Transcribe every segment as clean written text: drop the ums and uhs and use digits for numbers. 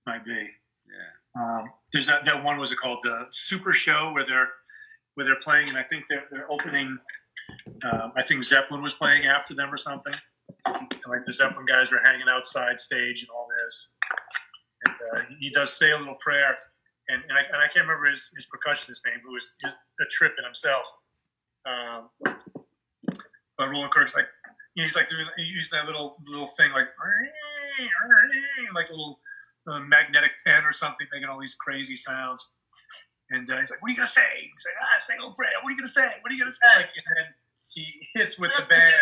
Might be. Yeah. There's that one. Was it called the Super Show where they're playing, and I think they're opening. I think Zeppelin was playing after them or something. And, like the Zeppelin guys were hanging outside stage and all this. And he does say a little prayer, and I can't remember his percussionist name, who is a trip in himself. But Roland Kirk's like, he's like using that little thing like a little magnetic pen or something, making all these crazy sounds. And he's like, "What are you gonna say?" He's like, "Say a little prayer. What are you gonna say? What are you gonna say?" Like, and then he hits with the band.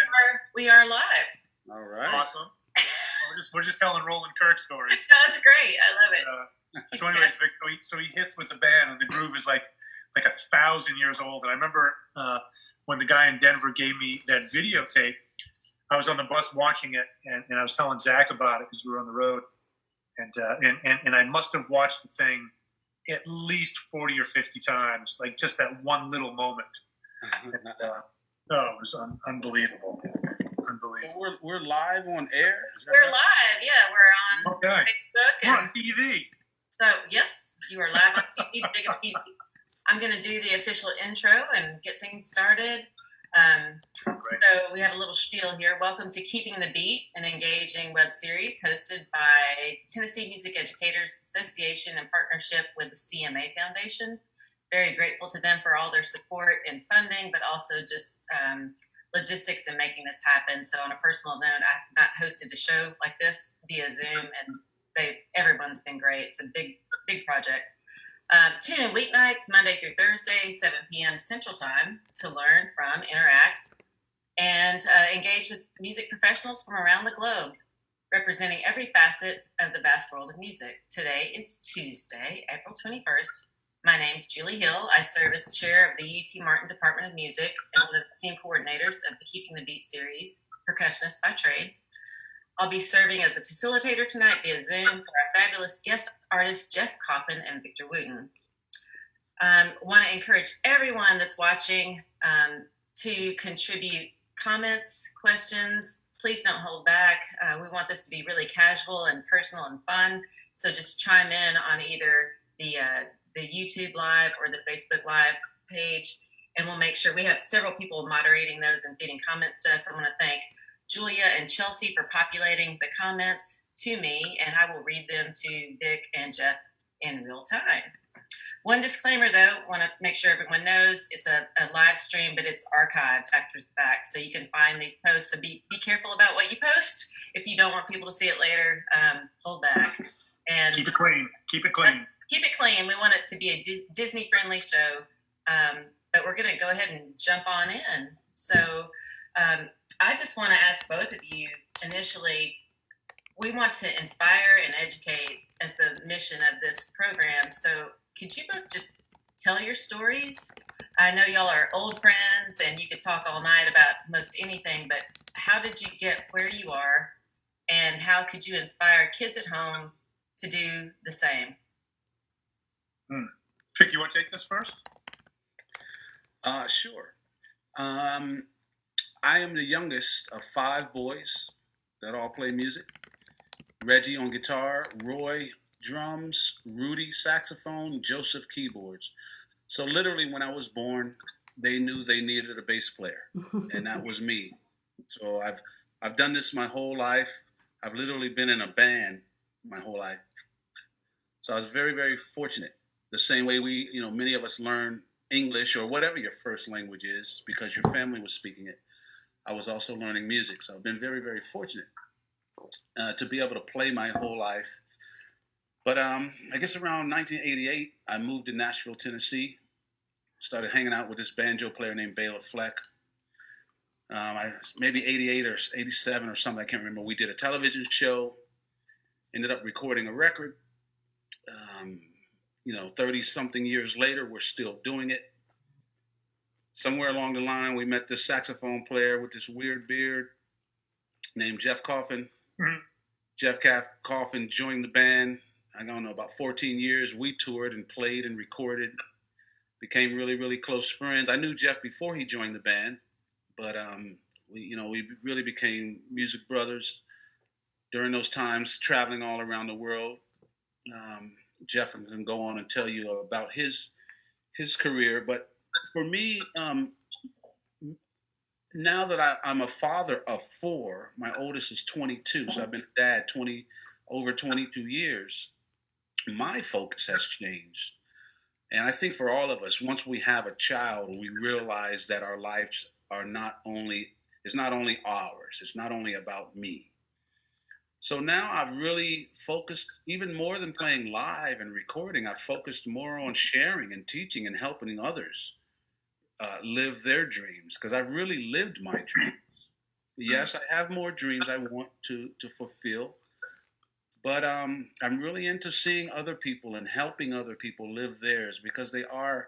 We are live. All right. Awesome. We're just telling Roland Kirk stories. That's great. I love it. So anyway, so he hits with the band, and the groove is like 1,000 years old. And I remember when the guy in Denver gave me that videotape, I was on the bus watching it, and I was telling Zach about it because we were on the road, and I must have watched the thing at least 40 or 50 times, like just that one little moment. And, it was unbelievable. Unbelievable. We're live on air? We're live, yeah. We're on Facebook. We're on TV. So, yes, you are live on TV. I'm going to do the official intro and get things started. So we have a little spiel here. Welcome to Keeping the Beat, an engaging web series hosted by Tennessee Music Educators Association in partnership with the CMA Foundation. Very grateful to them for all their support and funding, but also just logistics in making this happen. So on a personal note, I've not hosted a show like this via Zoom, and everyone's been great. It's a big project. Tune in weeknights, Monday through Thursday, 7 p.m. Central Time, to learn from, interact, and engage with music professionals from around the globe, representing every facet of the vast world of music. Today is Tuesday, April 21st. My name's Julie Hill. I serve as chair of the UT Martin Department of Music and one of the team coordinators of the Keeping the Beat series, percussionist by trade. I'll be serving as the facilitator tonight via Zoom for our fabulous guest artists, Jeff Coffin and Victor Wooten. Want to encourage everyone that's watching to contribute comments, questions. Please don't hold back. We want this to be really casual and personal and fun. So just chime in on either the YouTube Live or the Facebook Live page, and we'll make sure we have several people moderating those and feeding comments to us. I want to thank Julia and Chelsea for populating the comments to me, and I will read them to Vic and Jeff in real time. One disclaimer, though, want to make sure everyone knows it's a live stream, but it's archived after the fact, so you can find these posts. So be careful about what you post. If you don't want people to see it later, hold back. And keep it clean. Keep it clean. Keep it clean. We want it to be a Disney-friendly show, but we're going to go ahead and jump on in. So I just want to ask both of you initially, we want to inspire and educate as the mission of this program. So could you both just tell your stories? I know y'all are old friends and you could talk all night about most anything, but how did you get where you are, and how could you inspire kids at home to do the same? Vic, you want to take this first? Sure. I am the youngest of 5 boys that all play music. Reggie on guitar, Roy drums, Rudy saxophone, Joseph keyboards. So literally when I was born, they knew they needed a bass player, and that was me. So I've done this my whole life. I've literally been in a band my whole life. So I was very, very fortunate. The same way many of us learn English or whatever your first language is because your family was speaking it. I was also learning music. So I've been very, very fortunate to be able to play my whole life. But I guess around 1988, I moved to Nashville, Tennessee. Started hanging out with this banjo player named Bela Fleck. Maybe 88 or 87 or something, I can't remember. We did a television show, ended up recording a record. 30-something years later, we're still doing it. Somewhere along the line, we met this saxophone player with this weird beard named Jeff Coffin. Mm-hmm. Jeff Coffin joined the band. I don't know, about 14 years. We toured and played and recorded. Became really, really close friends. I knew Jeff before he joined the band, but we really became music brothers during those times, traveling all around the world. Jeff can go on and tell you about his career. But for me, now that I'm a father of 4, my oldest is 22, so I've been a dad over 22 years. My focus has changed. And I think for all of us, once we have a child, we realize that our lives it's not only ours, it's not only about me. So now I've really focused, even more than playing live and recording, I've focused more on sharing and teaching and helping others live their dreams, because I've really lived my dreams. Yes, I have more dreams I want to fulfill, but I'm really into seeing other people and helping other people live theirs, because they are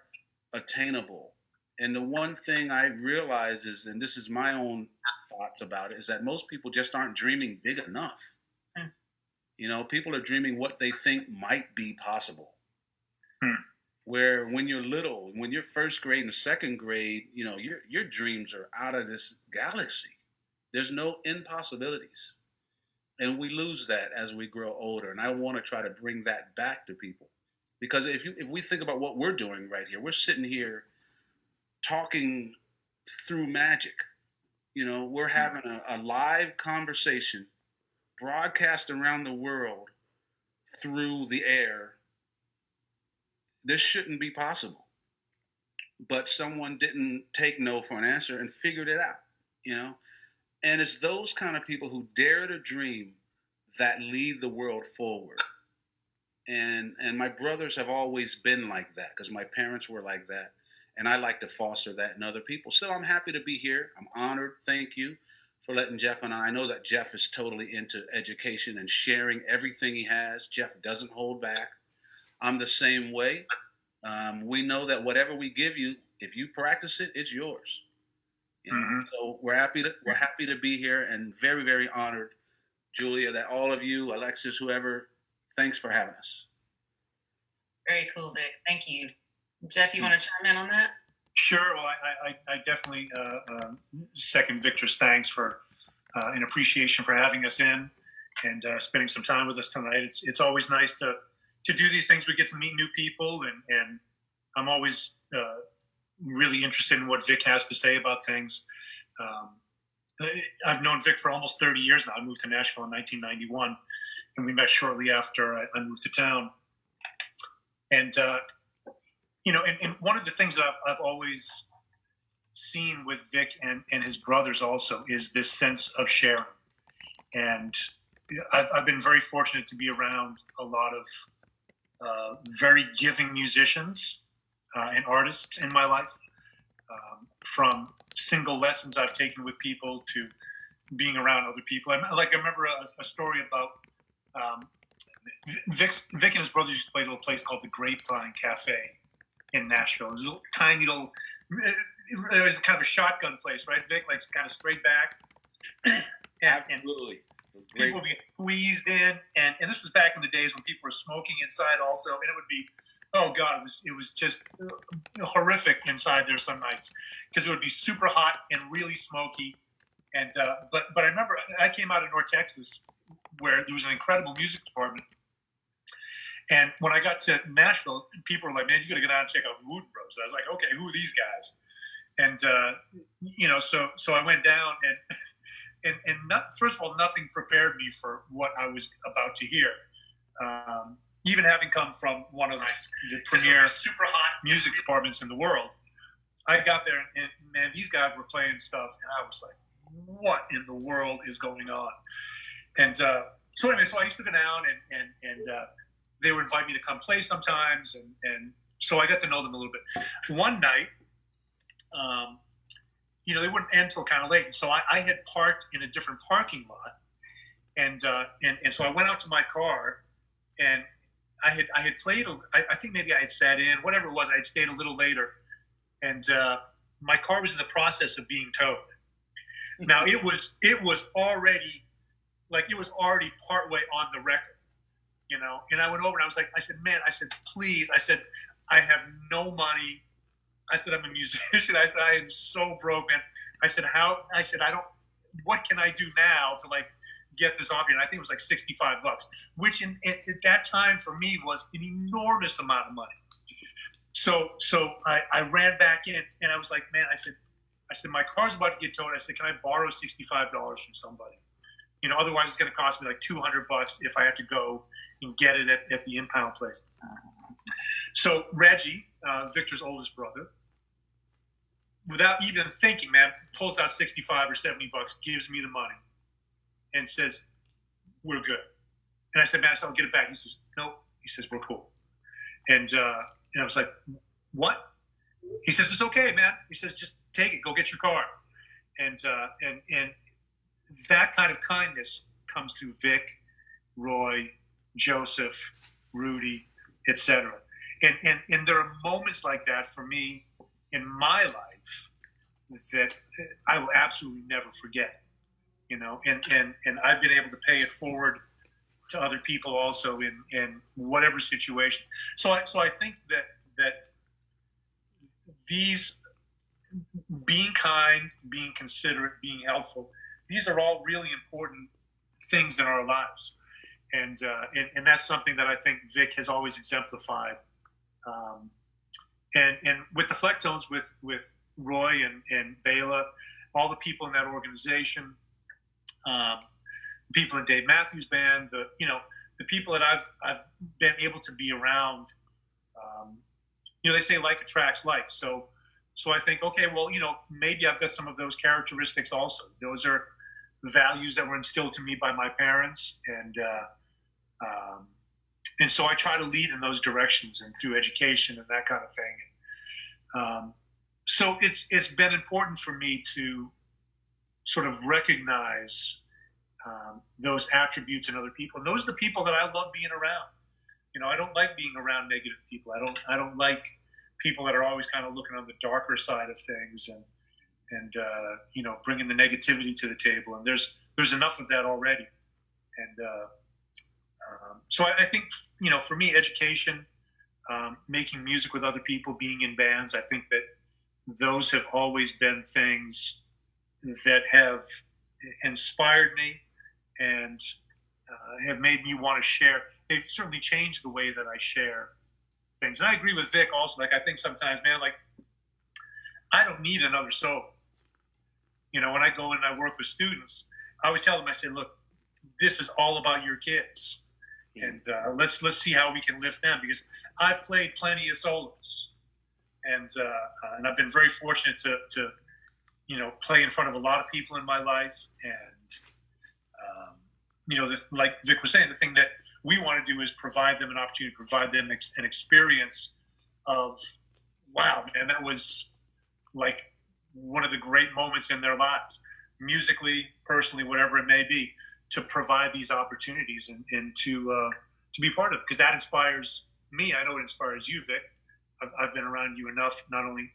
attainable. And the one thing I realize is, and this is my own thoughts about it, is that most people just aren't dreaming big enough. You know, people are dreaming what they think might be possible. Where when you're little, when you're first grade and second grade, you know, your dreams are out of this galaxy. There's no impossibilities. And we lose that as we grow older. And I want to try to bring that back to people. Because if we think about what we're doing right here, we're sitting here talking through magic. You know, we're having a live conversation broadcast around the world through the air. This shouldn't be possible. But someone didn't take no for an answer and figured it out, you know? And it's those kind of people who dare to dream that lead the world forward. And my brothers have always been like that, because my parents were like that. And I like to foster that in other people. So I'm happy to be here. I'm honored. Thank you for letting Jeff and I know that Jeff is totally into education and sharing everything he has. Jeff doesn't hold back. I'm the same way. We know that whatever we give you, if you practice it, it's yours. You know? So we're happy to be here, and very, very honored, Julia, that all of you, Alexis, whoever, thanks for having us. Very cool, Vic. Thank you. Jeff, you want to chime in on that? Sure. Well, I definitely second Victor's thanks for an appreciation for having us in and spending some time with us tonight. It's always nice to do these things. We get to meet new people, and I'm always really interested in what Vic has to say about things. I've known Vic for almost 30 years now. I moved to Nashville in 1991, and we met shortly after I moved to town. And you know, and one of the things that I've always seen with Vic and his brothers also is this sense of sharing. And I've been very fortunate to be around a lot of very giving musicians and artists in my life, from single lessons I've taken with people to being around other people. I remember a story about Vic and his brothers used to play at a little place called the Grapevine Cafe in Nashville. It was a little tiny little, it was kind of a shotgun place, right, Vic? Like kind of straight back. Absolutely. People would be squeezed in, and this was back in the days when people were smoking inside also, and it would be, oh God, it was just horrific inside there some nights, because it would be super hot and really smoky. And but I remember I came out of North Texas, where there was an incredible music department. And when I got to Nashville, people were like, man, you got to go down and check out the Wooten Bros. I was like, okay, who are these guys? And, you know, so I went down and first of all, nothing prepared me for what I was about to hear. Even having come from one of the premier super hot music departments in the world, I got there and man, these guys were playing stuff. And I was like, what in the world is going on? And so anyway, so I used to go down and they would invite me to come play sometimes, and so I got to know them a little bit. One night, you know, they wouldn't end till kind of late, and so I had parked in a different parking lot, and so I went out to my car, and I had played. I think maybe I had sat in, whatever it was. I had stayed a little later, and my car was in the process of being towed. Now it was already partway on the record. You know, and I went over and I said, man, please, I have no money. I said, I'm a musician. I said, I am so broke, man. I said, what can I do now to like get this off you. And I think it was like $65, which at that time for me was an enormous amount of money. So I ran back in, and I was like, man, I said, my car's about to get towed. I said, can I borrow $65 from somebody? You know, otherwise it's going to cost me like $200 if I have to go and get it at the impound place. So Reggie, Victor's oldest brother, without even thinking, man, pulls out $65 or $70, gives me the money, and says, we're good. And I said, man, I'll get it back. He says, no. He says, we're cool. And I was like, what? He says, it's okay, man. He says, just take it. Go get your car. And that kind of kindness comes through Vic, Roy, Joseph, Rudy, etc. And there are moments like that for me in my life that I will absolutely never forget. You know, and I've been able to pay it forward to other people also in whatever situation. So I think that these, being kind, being considerate, being helpful, these are all really important things in our lives, and that's something that I think Vic has always exemplified. And with the Flecktones, with Roy and Bela, all the people in that organization, people in Dave Matthews Band, the people that I've been able to be around. They say like attracts like. So I think, okay, well, maybe I've got some of those characteristics also. Those are values that were instilled to me by my parents, and so I try to lead in those directions and through education and that kind of thing. So it's been important for me to sort of recognize those attributes in other people. And those are the people that I love being around. I don't like being around negative people. I don't like people that are always kind of looking on the darker side of things and bringing the negativity to the table. And there's enough of that already. And so I think, for me, education, making music with other people, being in bands, I think that those have always been things that have inspired me and have made me want to share. They've certainly changed the way that I share things. And I agree with Vic also. Like, I think sometimes, man, like, I don't need another soul. When I go in and I work with students, I always tell them, I say, look, this is all about your kids. And let's see how we can lift them, because I've played plenty of solos. And I've been very fortunate to play in front of a lot of people in my life. And, like Vic was saying, the thing that we want to do is provide them an opportunity, provide them an experience of, wow, man, that was like one of the great moments in their lives, musically, personally, whatever it may be, to provide these opportunities and to be part of it, because that inspires me. I know it inspires you, Vic. I've been around you enough, not only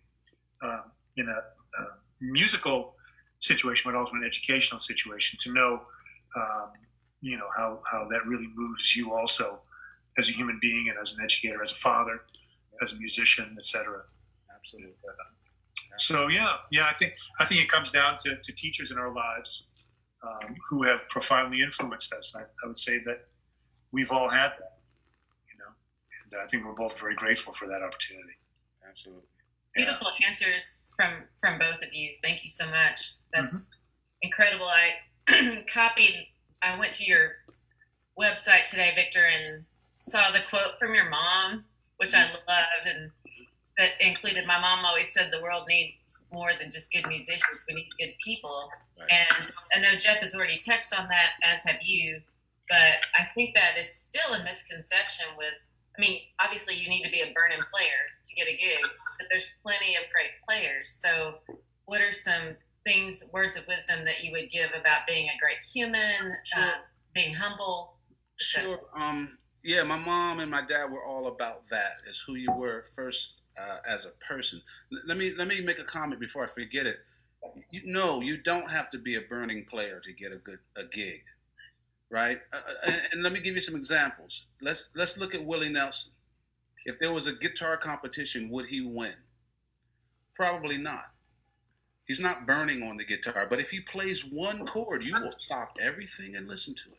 in a musical situation, but also an educational situation, to know, how that really moves you also as a human being and as an educator, as a father, as a musician, etc. Absolutely. So I think it comes down to teachers in our lives who have profoundly influenced us. I would say that we've all had that, and I think we're both very grateful for that opportunity. Absolutely. Beautiful answers from both of you. Thank you so much. That's incredible. I went to your website today, Victor, and saw the quote from your mom, which I loved, and that included, my mom always said the world needs more than just good musicians. We need good people. Right. And I know Jeff has already touched on that, as have you, but I think that is still a misconception obviously you need to be a burning player to get a gig, but there's plenty of great players. So what are some words of wisdom that you would give about being a great human, being humble? Sure. My mom and my dad were all about that, as who you were first as a person. Let me make a comment before I forget it. You don't have to be a burning player to get a gig, right? And let me give you some examples. Let's look at Willie Nelson. If there was a guitar competition, would he win? Probably not. He's not burning on the guitar, but if he plays one chord, you will stop everything and listen to it.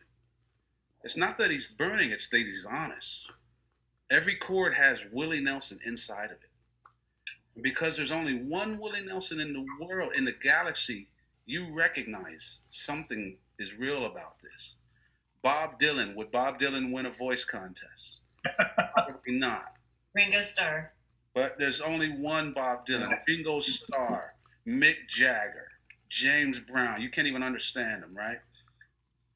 It's not that he's burning, it's that he's honest. Every chord has Willie Nelson inside of it. Because there's only one Willie Nelson in the world, in the galaxy, you recognize something is real about this. Bob Dylan, would Bob Dylan win a voice contest? Probably not. Ringo Starr. But there's only one Bob Dylan. Ringo Starr, Mick Jagger, James Brown. You can't even understand them, right?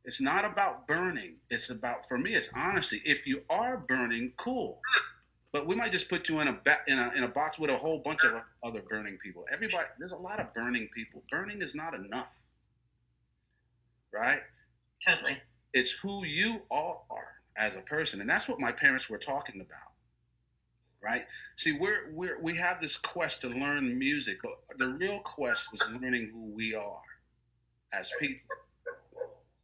It's not about burning. It's about, for me, it's honesty. If you are burning, cool. But we might just put you in a box with a whole bunch of other burning people. Everybody, there's a lot of burning people. Burning is not enough, right? Totally. It's who you are as a person, and that's what my parents were talking about, right? See, we have this quest to learn music, but the real quest is learning who we are as people,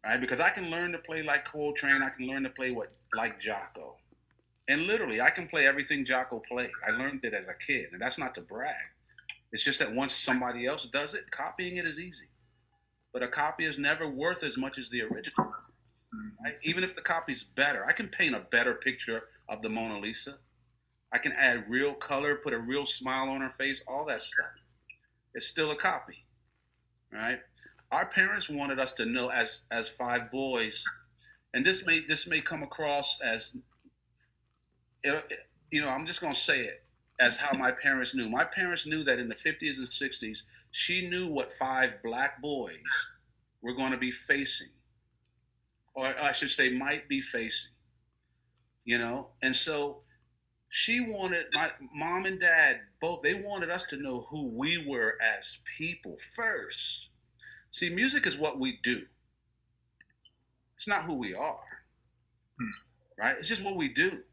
right? Because I can learn to play like Coltrane, I can learn to play like Jocko. And literally, I can play everything Jocko played. I learned it as a kid, and that's not to brag. It's just that once somebody else does it, copying it is easy. But a copy is never worth as much as the original. Right? Even if the copy's better, I can paint a better picture of the Mona Lisa. I can add real color, put a real smile on her face, all that stuff. It's still a copy, right? Our parents wanted us to know as five boys, and this may come across as, I'm just going to say it as how my parents knew. My parents knew that in the 50s and 60s, she knew what five black boys were going to be facing, or I should say might be facing, And so she wanted, my mom and dad, both, they wanted us to know who we were as people first. See, music is what we do. It's not who we are, right? It's just what we do.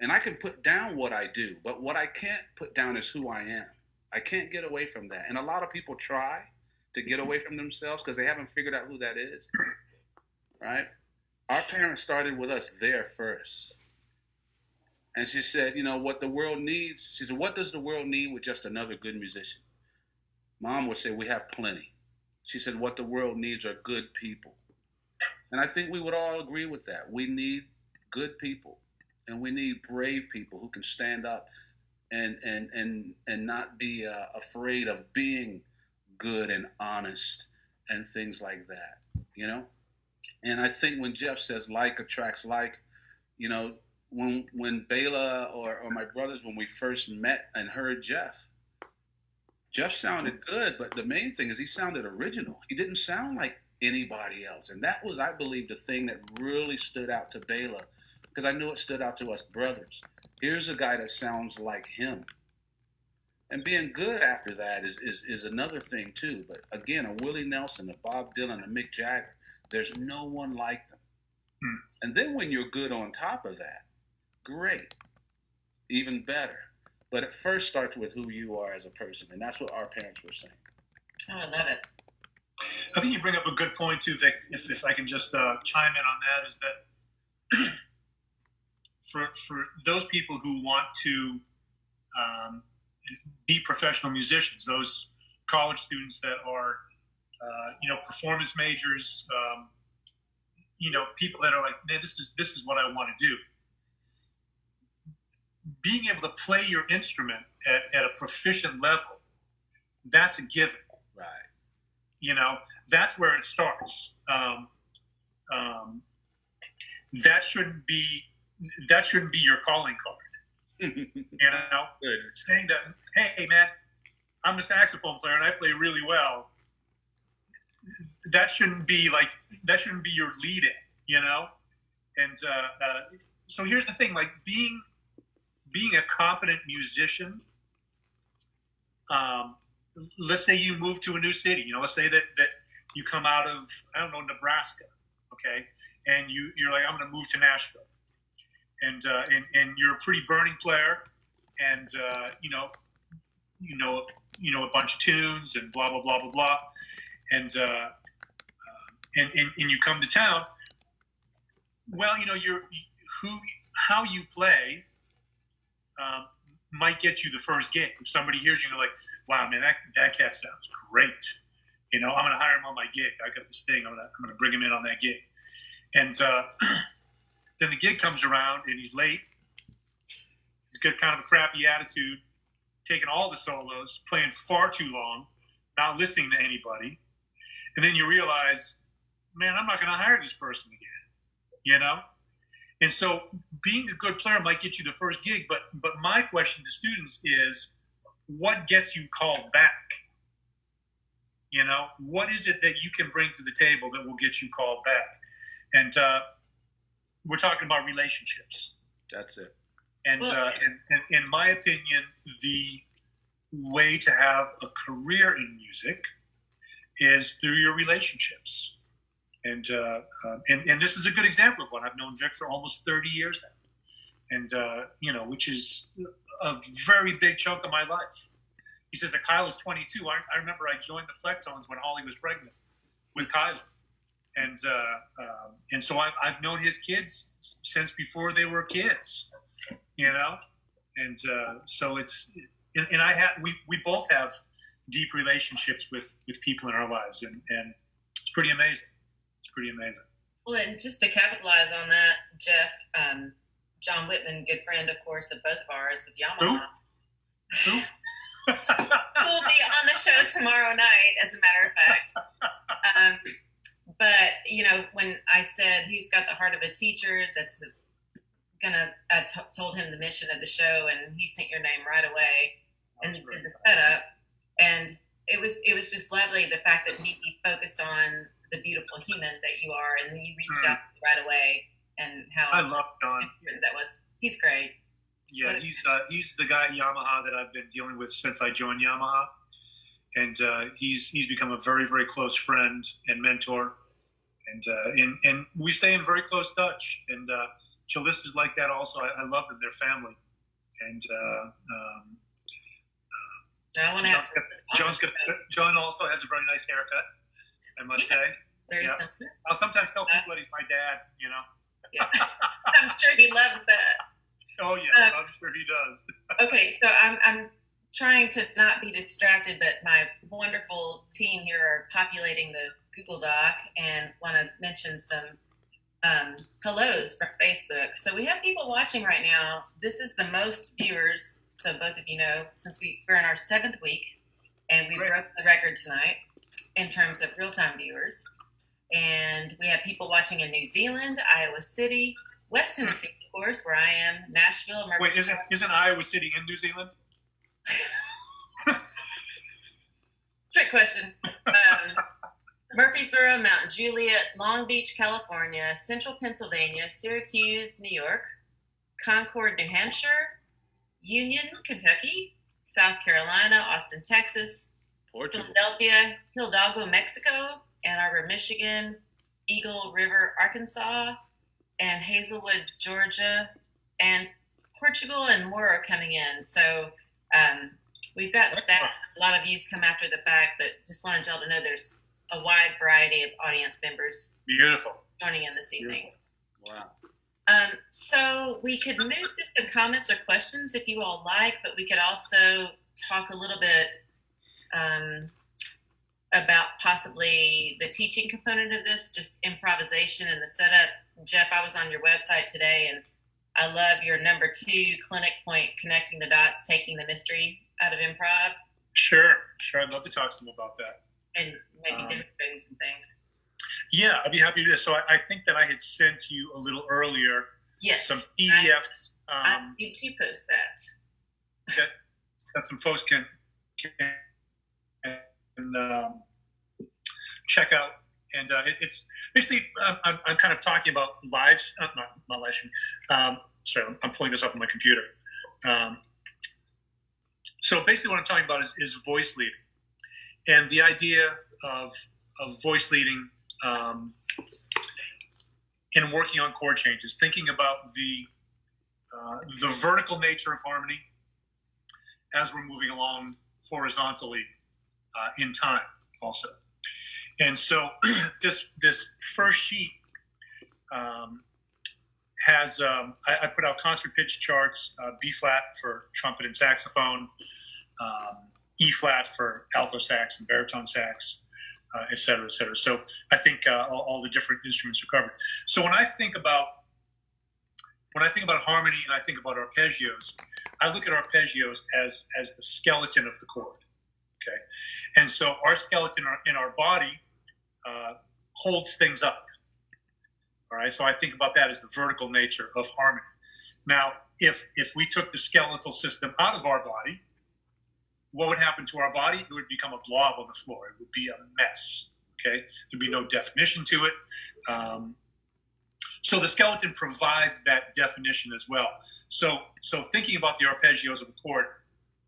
And I can put down what I do, but what I can't put down is who I am. I can't get away from that. And a lot of people try to get away from themselves because they haven't figured out who that is, right? Our parents started with us there first. And she said, what the world needs, she said, what does the world need with just another good musician? Mom would say, we have plenty. She said, what the world needs are good people. And I think we would all agree with that. We need good people. And we need brave people who can stand up and not be afraid of being good and honest and things like that, And I think when Jeff says like attracts like, when Bela or my brothers, when we first met and heard Jeff sounded good, but the main thing is he sounded original. He didn't sound like anybody else. And that was, I believe, the thing that really stood out to Bela, because I knew it stood out to us brothers. Here's a guy that sounds like him. And being good after that is another thing too. But again, a Willie Nelson, a Bob Dylan, a Mick Jagger, there's no one like them. And then when you're good on top of that, great, even better. But it first starts with who you are as a person. And that's what our parents were saying. Oh, I love it. I think you bring up a good point too, Vic, if I can just chime in on that, is that for those people who want to be professional musicians, those college students that are, performance majors, people that are like, man, this is what I want to do. Being able to play your instrument at a proficient level, that's a given. Right. That's where it starts. That shouldn't be your calling card. Good. Saying that, hey man, I'm a saxophone player and I play really well. That shouldn't be your lead in, And so here's the thing: like being a competent musician. Let's say you move to a new city. Let's say that you come out of, I don't know, Nebraska, okay, and you're like, I'm going to move to Nashville, and you're a pretty burning player, and a bunch of tunes and blah blah blah blah blah, and you come to town. Well, how you play might get you the first gig. If somebody hears you and they're like, wow, man, that cat sounds great. I'm going to hire him on my gig. I got this thing. I'm going to bring him in on that gig. And then the gig comes around and he's late. He's got kind of a crappy attitude, taking all the solos, playing far too long, not listening to anybody. And then you realize, man, I'm not going to hire this person again, And so being a good player might get you the first gig, but my question to students is, what gets you called back? What is it that you can bring to the table that will get you called back? And we're talking about relationships. That's it. And in my opinion, the way to have a career in music is through your relationships. And this is a good example of one. I've known Vic for almost 30 years now. And, which is a very big chunk of my life. He says that Kyle is 22. I remember I joined the Flecktones when Holly was pregnant with Kyla. And so I've known his kids since before they were kids, And so we both have deep relationships with people in our lives, and it's pretty amazing. It's pretty amazing. Well, and just to capitalize on that, Jeff, John Whitman, good friend, of course, of both of ours with Yamaha. Who? Who will be on the show tomorrow night, as a matter of fact. But, when I said he's got the heart of a teacher, I told him the mission of the show, and he sent your name right away and did the setup. And it was just lovely, the fact that he focused on the beautiful human that you are, and then you reached out right away, and how I love John. That was. He's great. Yeah, he's the guy at Yamaha that I've been dealing with since I joined Yamaha, and he's become a very, very close friend and mentor, and we stay in very close touch. And Chalistas like that also. I love them; they're family. And John also has a very nice haircut, I must say. Very simple. I'll sometimes tell people that he's my dad. Yeah. I'm sure he loves that. Oh yeah, I'm sure he does. Okay, so I'm trying to not be distracted, but my wonderful team here are populating the Google Doc and want to mention some hellos from Facebook. So we have people watching right now. This is the most viewers, so both of you know, since we're in our 7th week, and we broke the record tonight in terms of real-time viewers. And we have people watching in New Zealand, Iowa City, West Tennessee, of course, where I am, Nashville. Wait, isn't Iowa City in New Zealand? Trick question. Murfreesboro, Mount Juliet, Long Beach, California, Central Pennsylvania, Syracuse, New York, Concord, New Hampshire, Union, Kentucky, South Carolina, Austin, Texas, Portugal. Philadelphia, Hidalgo, Mexico, Ann Arbor, Michigan, Eagle River, Arkansas, and Hazelwood, Georgia, and Portugal, and more are coming in. So we've got stats. A lot of views come after the fact, but just wanted y'all to know there's a wide variety of audience members. Beautiful. Joining in this evening. Wow. So we could move to some comments or questions if you all like, but we could also talk a little bit about possibly the teaching component of this, just improvisation and the setup. Jeff, I was on your website today, and I love your number 2 clinic point, connecting the dots, taking the mystery out of improv. Sure. I'd love to talk to them about that. And maybe demonstrating some things. Yeah, I'd be happy to do this. So I think that I had sent you a little earlier some PDFs. I need to post that. That some folks can check out. And it's basically, I'm kind of talking about lives, not live stream. Sorry, I'm pulling this up on my computer. So basically what I'm talking about is voice leading. And the idea of voice leading in working on chord changes, thinking about the vertical nature of harmony as we're moving along horizontally in time also. And so this first sheet has I put out concert pitch charts, B flat for trumpet and saxophone, E flat for alto sax and baritone sax, et cetera, et cetera. So I think all the different instruments are covered. So when I think about harmony and I think about arpeggios, I look at arpeggios as the skeleton of the chord. Okay, and so our skeleton in our body holds things up. All right, so I think about that as the vertical nature of harmony. Now, if we took the skeletal system out of our body, what would happen to our body? It would become a blob on the floor. It would be a mess. Okay, there'd be no definition to it. So the skeleton provides that definition as well. So thinking about the arpeggios of a chord,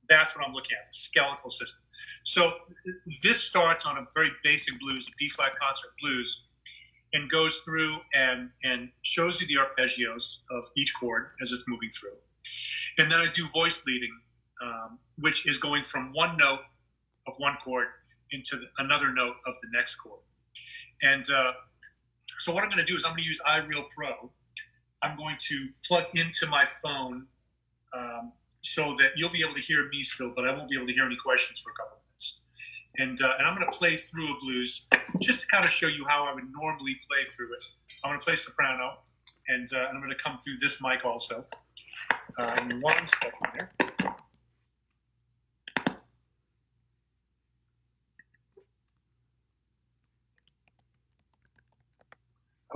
that's what I'm looking at, the skeletal system. So this starts on a very basic blues, the B flat concert blues, and goes through and shows you the arpeggios of each chord as it's moving through. And then I do voice leading, which is going from one note of one chord into another note of the next chord. And so what I'm going to do is I'm going to use iReal Pro. I'm going to plug into my phone so that you'll be able to hear me still, but I won't be able to hear any questions for a couple minutes. And I'm going to play through a blues just to kind of show you how I would normally play through it. I'm going to play soprano, and I'm going to come through this mic also. One second there.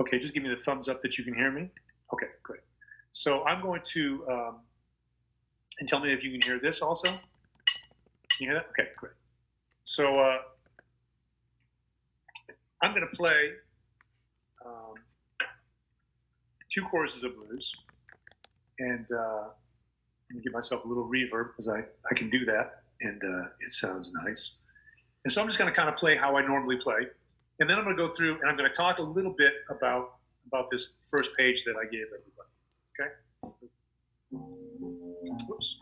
Okay, just give me the thumbs up that you can hear me. Okay, great. So I'm going to, and tell me if you can hear this also. Can you hear that? Okay, great. So I'm going to play 2 choruses of blues, and let me give myself a little reverb because I can do that, and it sounds nice. And so I'm just going to kind of play how I normally play. And then I'm going to go through and I'm going to talk a little bit about this first page that I gave everybody. Okay? Whoops.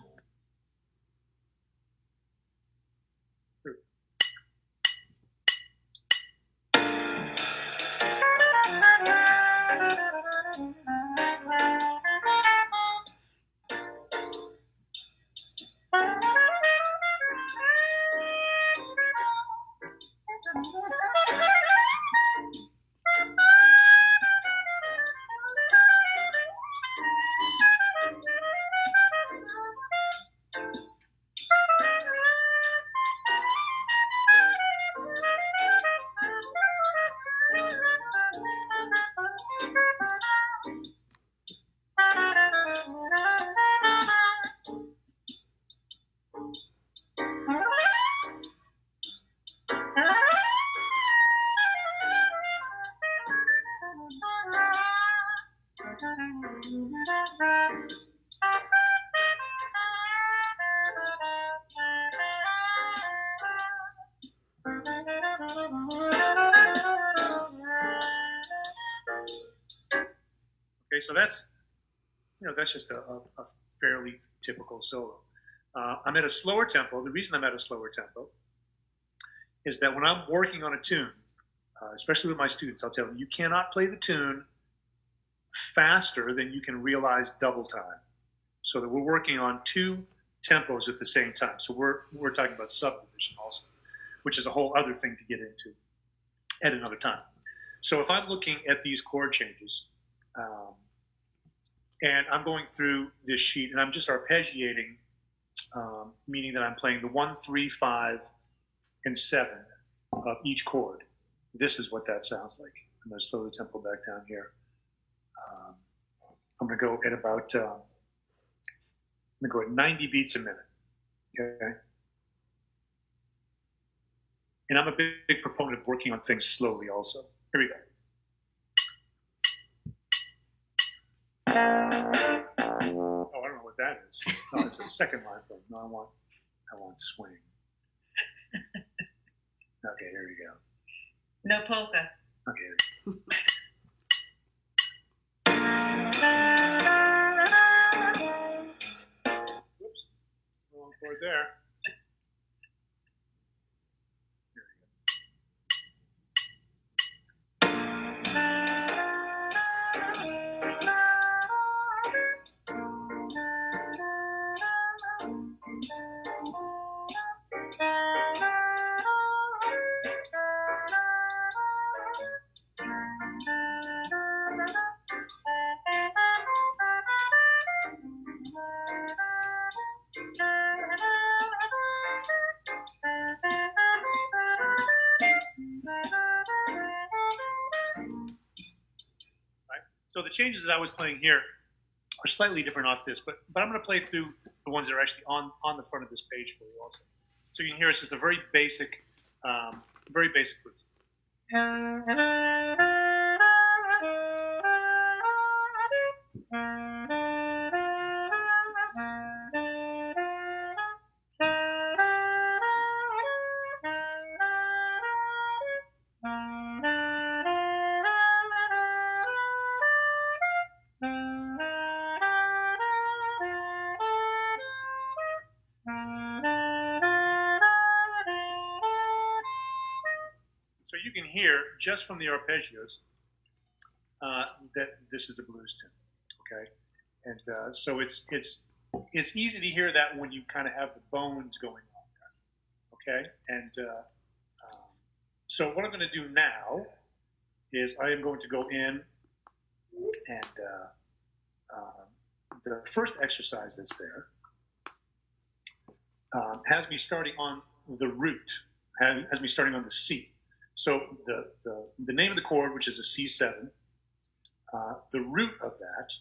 Okay, so that's just a fairly typical solo. I'm at a slower tempo. The reason I'm at a slower tempo is that when I'm working on a tune, especially with my students, I'll tell them, you cannot play the tune faster than you can realize double time. So that we're working on 2 tempos at the same time. So we're talking about subdivision also, which is a whole other thing to get into at another time. So if I'm looking at these chord changes, and I'm going through this sheet and I'm just arpeggiating, meaning that I'm playing the 1, 3, 5, and 7 of each chord. This is what that sounds like. I'm going to slow the tempo back down here. I'm going to go at about, I'm going to go at 90 beats a minute. Okay. And I'm a big proponent of working on things slowly also. Here we go. Oh, I don't know what that is. No, it's a second line though. No, I want swing. Okay, here we go. No polka. Okay. Whoops. Wrong chord there. Here we go. So the changes that I was playing here are slightly different off this, but I'm going to play through the ones that are actually on the front of this page for you also. So you can hear it's just a very basic blues. So you can hear just from the arpeggios that this is a blues tune, okay? And so it's easy to hear that when you kind of have the bones going on there, okay? And so what I'm going to do now is I am going to go in and the first exercise that's there has me starting on the root, has me starting on the C. So the name of the chord, which is a C7, the root of that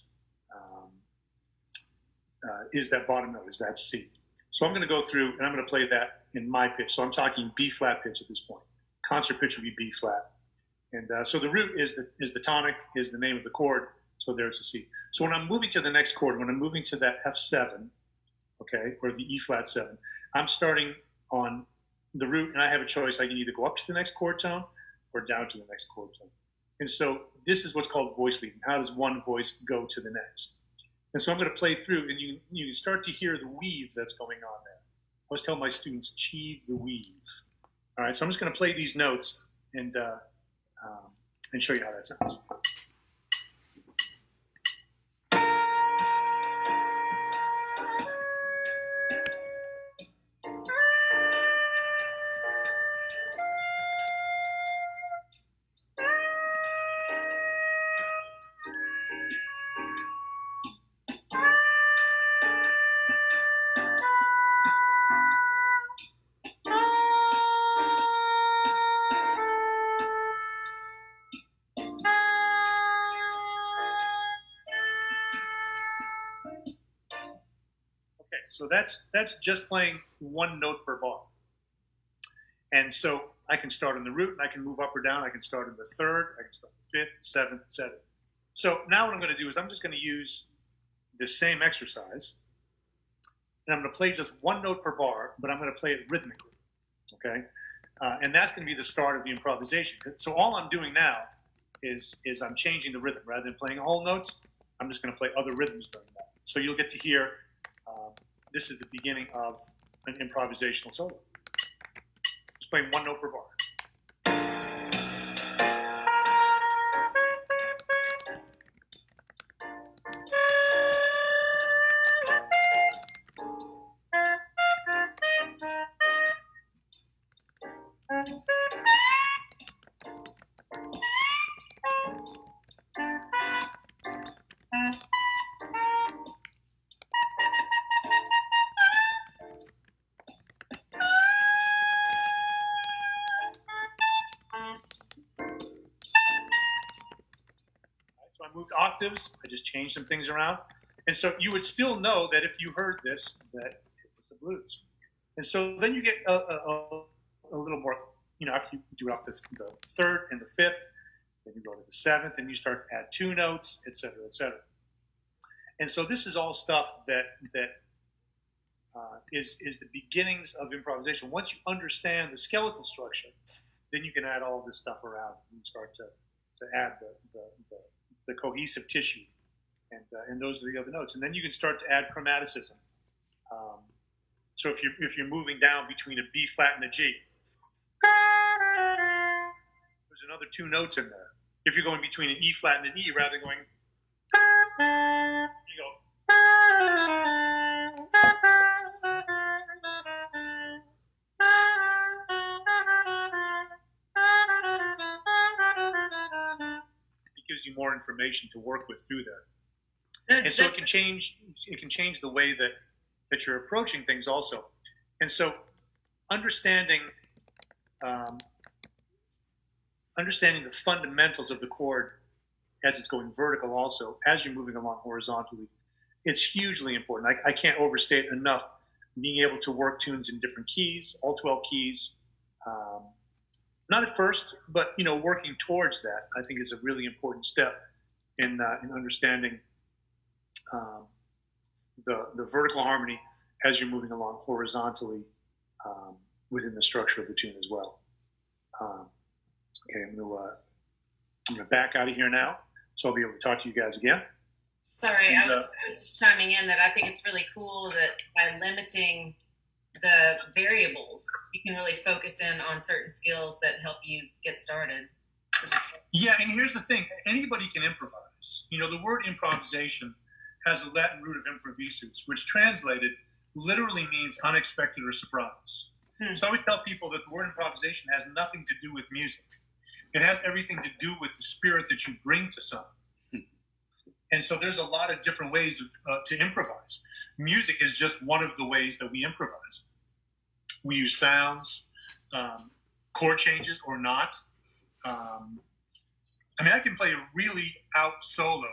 is that bottom note, is that C. So I'm going to go through and I'm going to play that in my pitch. So I'm talking B flat pitch at this point. Concert pitch would be B flat. And so the root is the tonic, is the name of the chord. So there's a C. So when I'm moving to the next chord, when I'm moving to that F7, okay, or the E flat 7, I'm starting on the root, and I have a choice. I can either go up to the next chord tone or down to the next chord tone. And so this is what's called voice leading. How does one voice go to the next? And so I'm going to play through, and you can start to hear the weave that's going on there. I always tell my students, achieve the weave. All right, so I'm just going to play these notes and show you how that sounds. So that's just playing one note per bar. And so I can start on the root, and I can move up or down. I can start in the third, I can start in the fifth, seventh, etc. So now what I'm going to do is I'm just going to use the same exercise, and I'm going to play just one note per bar, but I'm going to play it rhythmically, okay? And that's going to be the start of the improvisation. So all I'm doing now is I'm changing the rhythm. Rather than playing whole notes, I'm just going to play other rhythms during that. So you'll get to hear this is the beginning of an improvisational solo. Just playing one note per bar. So I moved octaves, I just changed some things around. And so you would still know that if you heard this, that it was the blues. And so then you get a little more, after you do it off the third and the fifth, then you go to the seventh, and you start to add two notes, et cetera, et cetera. And so this is all stuff that is the beginnings of improvisation. Once you understand the skeletal structure, then you can add all this stuff around and start to add the cohesive tissue, and those are the other notes. And then you can start to add chromaticism. So if you're moving down between a B flat and a G, there's another two notes in there. If you're going between an E flat and an E, rather than going, you go. Gives you more information to work with through there, and so it can change the way that you're approaching things also. And so understanding the fundamentals of the chord as it's going vertical also, as you're moving along horizontally. It's hugely important. I can't overstate enough being able to work tunes in different keys, all 12 keys. Not at first, but working towards that, I think, is a really important step in understanding the vertical harmony as you're moving along horizontally within the structure of the tune as well. Okay, I'm gonna back out of here now, so I'll be able to talk to you guys again. Sorry, I was just chiming in that I think it's really cool that by limiting the variables, you can really focus in on certain skills that help you get started. Yeah, and here's the thing. Anybody can improvise. The word improvisation has a Latin root of improvisus, which translated literally means unexpected or surprise. So I always tell people that the word improvisation has nothing to do with music. It has everything to do with the spirit that you bring to something. And so there's a lot of different ways to improvise. Music is just one of the ways that we improvise. We use sounds, chord changes or not. I can play a really out solo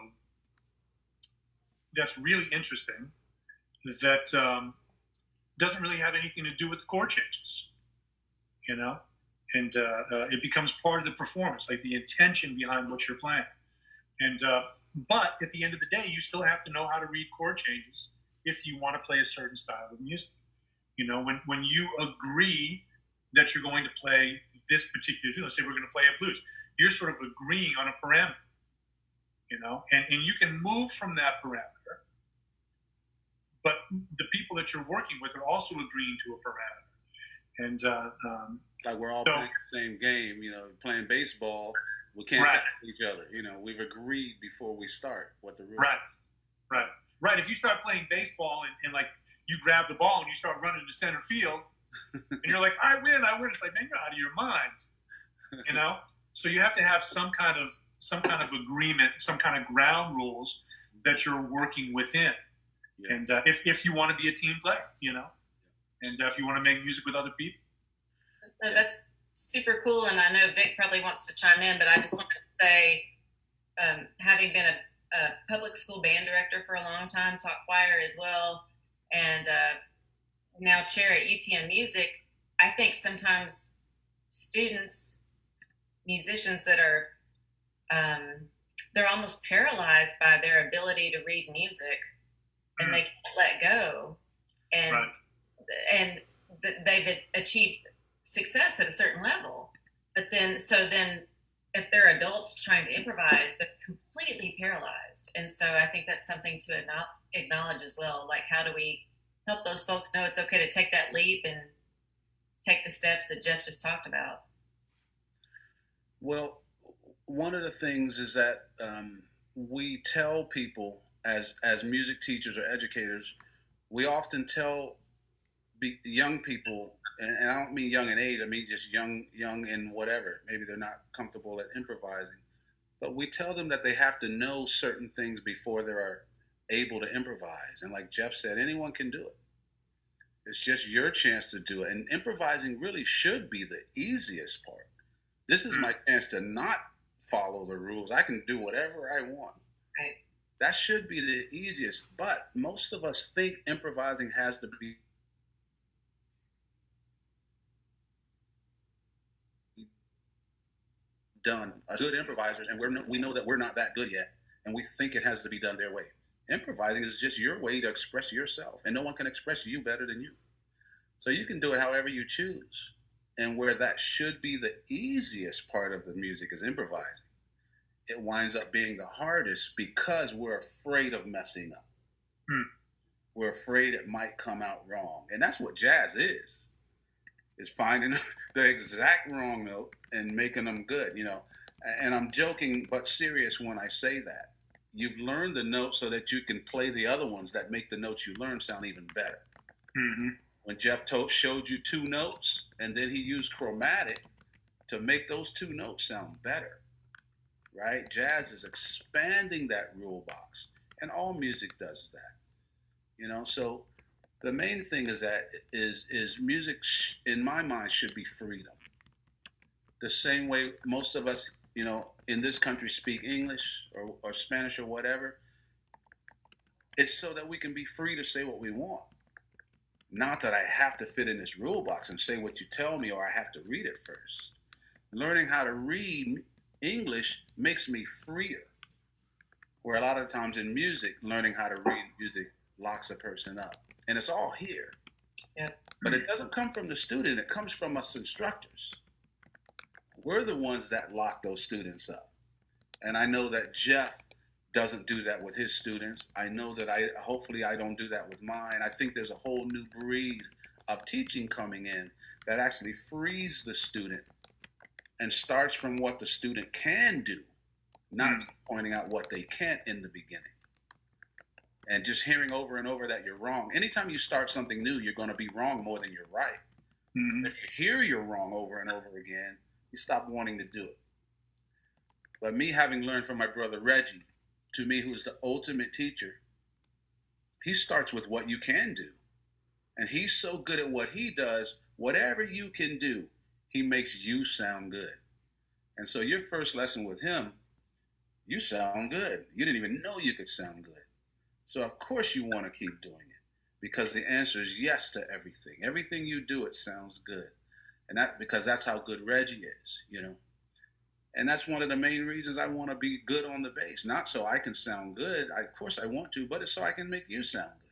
that's really interesting that doesn't really have anything to do with the chord changes, and it becomes part of the performance, like the intention behind what you're playing. And but at the end of the day, you still have to know how to read chord changes if you want to play a certain style of music. When you agree that you're going to play this particular tune, let's say we're going to play a blues, you're sort of agreeing on a parameter, and you can move from that parameter, but the people that you're working with are also agreeing to a parameter. And like we're all playing the same game, playing baseball. We can't touch each other. We've agreed before we start what the rules are. Right. If you start playing baseball and like you grab the ball and you start running to center field and you're like, I win. It's like, man, you're out of your mind. So you have to have some kind of agreement, some kind of ground rules that you're working within. Yeah. And if you want to be a team player, and if you want to make music with other people. That's super cool, and I know Vic probably wants to chime in, but I just wanted to say, having been a public school band director for a long time, taught choir as well, and now chair at UTM Music, I think sometimes students, musicians that are, they're almost paralyzed by their ability to read music, and they can't let go, and they've achieved success at a certain level, but then if they're adults trying to improvise, they're completely paralyzed. And so I think that's something to acknowledge as well. Like, how do we help those folks know it's okay to take that leap and take the steps that Jeff just talked about? Well, one of the things is that we tell people as music teachers or educators, we often tell young people, and I don't mean young in age, I mean just young in whatever. Maybe they're not comfortable at improvising. But we tell them that they have to know certain things before they're able to improvise. And like Jeff said, anyone can do it. It's just your chance to do it. And improvising really should be the easiest part. This is my chance to not follow the rules. I can do whatever I want. Right. That should be the easiest. But most of us think improvising has to be done as good improvisers, and we know that we're not that good yet, and we think it has to be done their way. Improvising is just your way to express yourself, and no one can express you better than you. So you can do it however you choose. And where that should be the easiest part of the music is improvising, it winds up being the hardest because we're afraid of messing up. We're afraid it might come out wrong. And that's what jazz is finding the exact wrong note and making them good, And I'm joking but serious when I say that. You've learned the note so that you can play the other ones that make the notes you learn sound even better. Mm-hmm. When Jeff showed you two notes, and then he used chromatic to make those two notes sound better, right? Jazz is expanding that rule box, and all music does that, So the main thing is that is music, in my mind, should be freedom. The same way most of us in this country speak English or Spanish or whatever, it's so that we can be free to say what we want. Not that I have to fit in this rule box and say what you tell me, or I have to read it first. Learning how to read English makes me freer. Where a lot of times in music, learning how to read music locks a person up. And it's all here. Yeah. But it doesn't come from the student, it comes from us instructors. We're the ones that lock those students up. And I know that Jeff doesn't do that with his students. I know that hopefully I don't do that with mine. I think there's a whole new breed of teaching coming in that actually frees the student and starts from what the student can do, not pointing out what they can't in the beginning. And just hearing over and over that you're wrong. Anytime you start something new, you're going to be wrong more than you're right. Mm-hmm. If you hear you're wrong over and over again, you stop wanting to do it. But me having learned from my brother Reggie, to me, who's the ultimate teacher, he starts with what you can do. And he's so good at what he does, whatever you can do, he makes you sound good. And so your first lesson with him, you sound good. You didn't even know you could sound good. So of course you want to keep doing it, because the answer is yes to everything. Everything you do, it sounds good. And because that's how good Reggie is, And that's one of the main reasons I want to be good on the bass. Not so I can sound good. Of course I want to, but it's so I can make you sound good.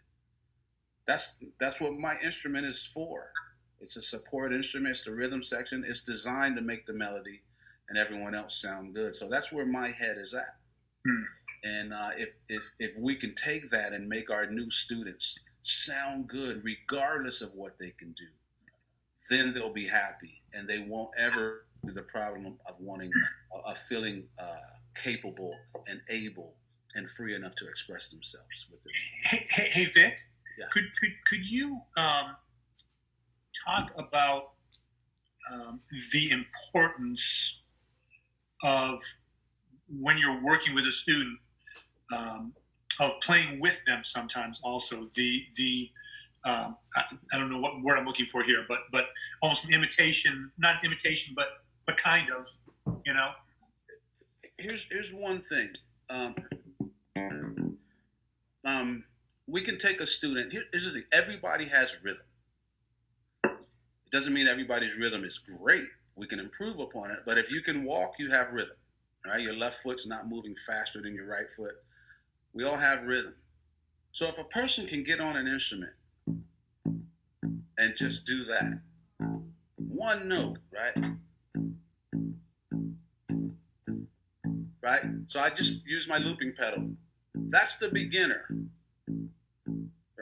That's what my instrument is for. It's a support instrument. It's the rhythm section. It's designed to make the melody and everyone else sound good. So that's where my head is at. And if we can take that and make our new students sound good, regardless of what they can do, then they'll be happy, and they won't ever the problem of feeling capable and able and free enough to express themselves with their Hey Vic, yeah. Could you talk about the importance of, when you're working with a student, of playing with them sometimes also, I don't know what word I'm looking for here, but almost an imitation, not imitation, but kind of, Here's one thing. We can take a student. Here's the thing. Everybody has rhythm. It doesn't mean everybody's rhythm is great. We can improve upon it. But if you can walk, you have rhythm. Right? Your left foot's not moving faster than your right foot. We all have rhythm. So if a person can get on an instrument and just do that, one note, right? Right? So I just use my looping pedal. That's the beginner,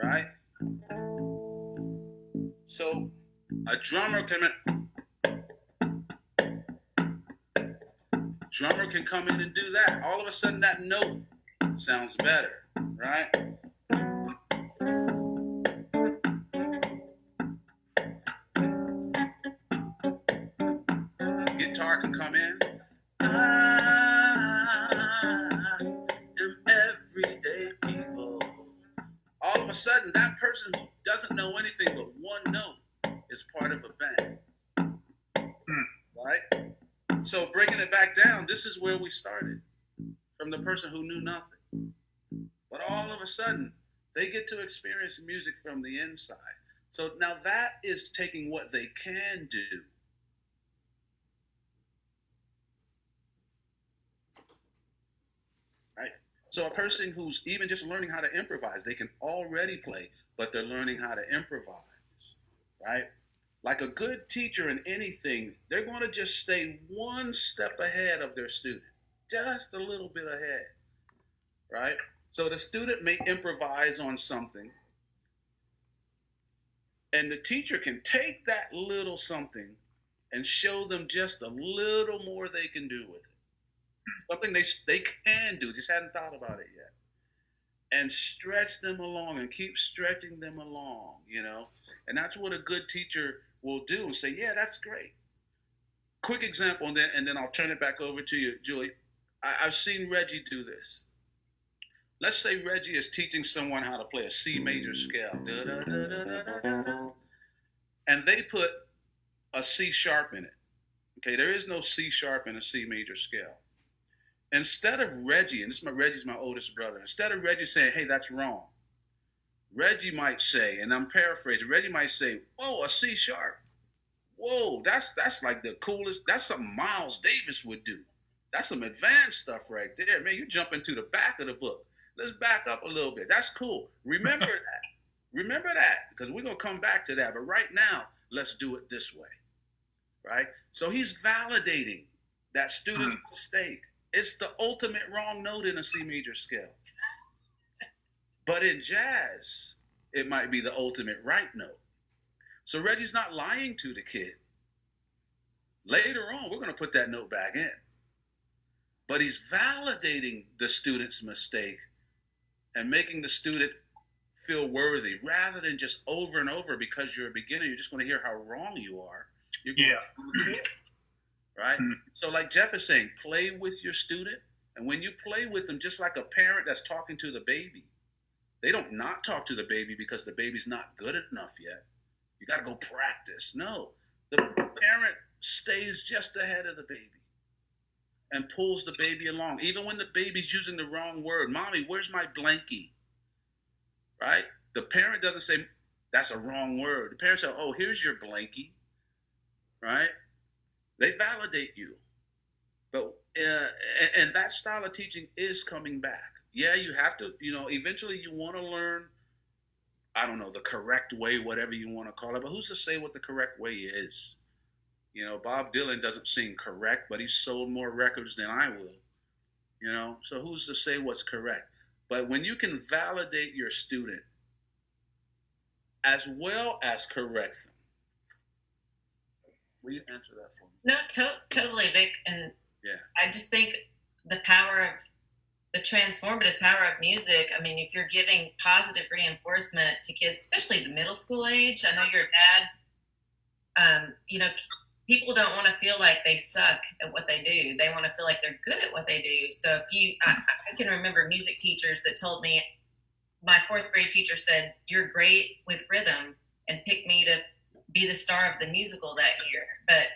right? So a drummer can come in and do that. All of a sudden that note sounds better, right? Guitar can come in. I am everyday people. All of a sudden, that person who doesn't know anything but one note is part of a band. Right? So breaking it back down, this is where we started. From the person who knew nothing. But all of a sudden, they get to experience music from the inside. So now that is taking what they can do. Right? So a person who's even just learning how to improvise, they can already play, but they're learning how to improvise, right? Like a good teacher in anything, they're going to just stay one step ahead of their student, just a little bit ahead, right? So the student may improvise on something, and the teacher can take that little something and show them just a little more they can do with it. Something they can do, just hadn't thought about it yet. And stretch them along and keep stretching them along, And that's what a good teacher will do and say, yeah, that's great. Quick example, and then I'll turn it back over to you, Julie. I've seen Reggie do this. Let's say Reggie is teaching someone how to play a C major scale. And they put a C sharp in it. Okay, there is no C sharp in a C major scale. Instead of Reggie, and Reggie's my oldest brother, instead of Reggie saying, hey, that's wrong, Reggie might say, and I'm paraphrasing, Reggie might say, whoa, a C sharp. Whoa, that's like the coolest, that's something Miles Davis would do. That's some advanced stuff right there. Man, you jump into the back of the book. Let's back up a little bit. That's cool. Remember that. Remember that, because we're going to come back to that. But right now, let's do it this way, right? So he's validating that student's mistake. It's the ultimate wrong note in a C major scale. But in jazz, it might be the ultimate right note. So Reggie's not lying to the kid. Later on, we're going to put that note back in. But he's validating the student's mistake and making the student feel worthy, rather than just over and over, because you're a beginner, you're just going to hear how wrong you are. You're going to do it, right? So like Jeff is saying, play with your student. And when you play with them, just like a parent that's talking to the baby, they don't not talk to the baby because the baby's not good enough yet. You got to go practice. No, the parent stays just ahead of the baby and pulls the baby along. Even when the baby's using the wrong word, mommy, where's my blankie? Right? The parent doesn't say, that's a wrong word. The parent says, oh, here's your blankie. Right? They validate you. But and that style of teaching is coming back. Yeah, you have to, eventually you want to learn, I don't know, the correct way, whatever you want to call it. But who's to say what the correct way is? Bob Dylan doesn't sing correct, but he's sold more records than I will. So who's to say what's correct? But when you can validate your student as well as correct them, will you answer that for me? No, totally, Vic. And yeah, I just think the transformative power of music. I mean, if you're giving positive reinforcement to kids, especially the middle school age, I know you're a dad, people don't want to feel like they suck at what they do. They want to feel like they're good at what they do. So I can remember music teachers that told me, my fourth grade teacher said, you're great with rhythm, and picked me to be the star of the musical that year. But,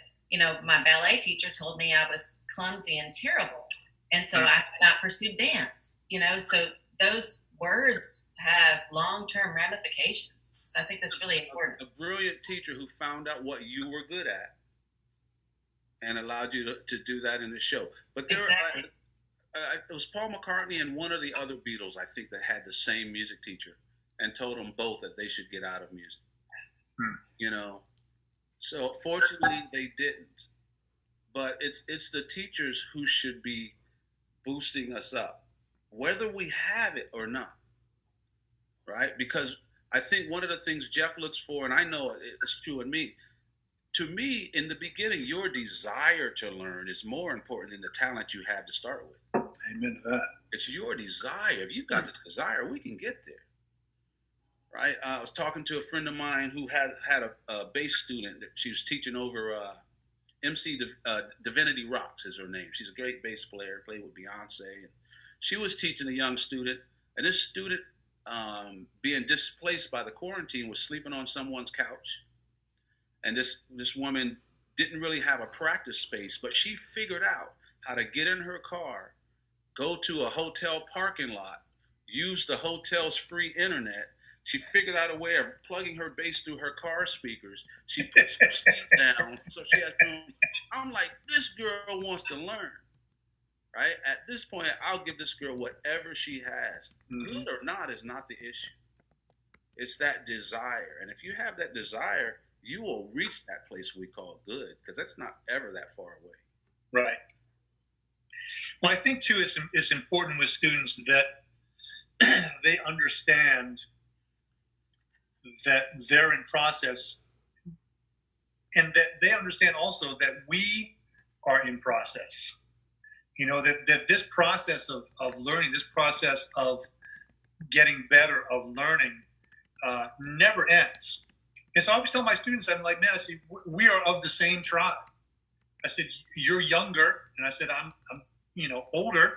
my ballet teacher told me I was clumsy and terrible. And so I could not pursue dance, so those words have long-term ramifications. So I think that's really important. A brilliant teacher who found out what you were good at and allowed you to do that in the show. But there Exactly. It was Paul McCartney and one of the other Beatles, I think, that had the same music teacher and told them both that they should get out of music. So fortunately they didn't. But it's the teachers who should be boosting us up, whether we have it or not, right? Because I think one of the things Jeff looks for, and I know it's true in me, to me, in the beginning, your desire to learn is more important than the talent you have to start with. Amen to that. It's your desire. If you've got the desire, we can get there, right? I was talking to a friend of mine who had a bass student that she was teaching over. MC Divinity Rocks is her name. She's a great bass player, played with Beyonce. And she was teaching a young student, and this student, being displaced by the quarantine, was sleeping on someone's couch. And this woman didn't really have a practice space, but she figured out how to get in her car, go to a hotel parking lot, use the hotel's free internet. She figured out a way of plugging her bass through her car speakers. She pushed her seat down so she had room. I'm like, this girl wants to learn, right? At this point, I'll give this girl whatever she has. Good or not is not the issue. It's that desire. And if you have that desire, you will reach that place we call good, because that's not ever that far away. Right. Well, I think, too, it's important with students that they understand that they're in process, and that they understand also that we are in process. That this process of learning, this process of getting better, of learning, never ends. And so I always tell my students, I'm like, man, I said, we are of the same tribe. I said, you're younger, and I said, I'm older,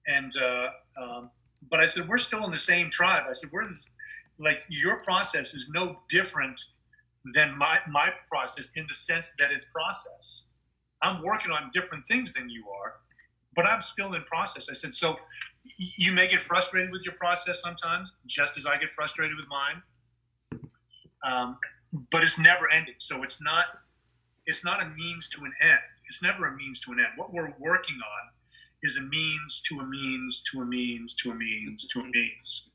and but I said, we're still in the same tribe. I said, like, your process is no different than my process, in the sense that it's process. I'm working on different things than you are, but I'm still in process. I said, so you may get frustrated with your process sometimes, just as I get frustrated with mine. But it's never ending. So it's not a means to an end. It's never a means to an end. What we're working on is a means to a means to a means to a means to a means.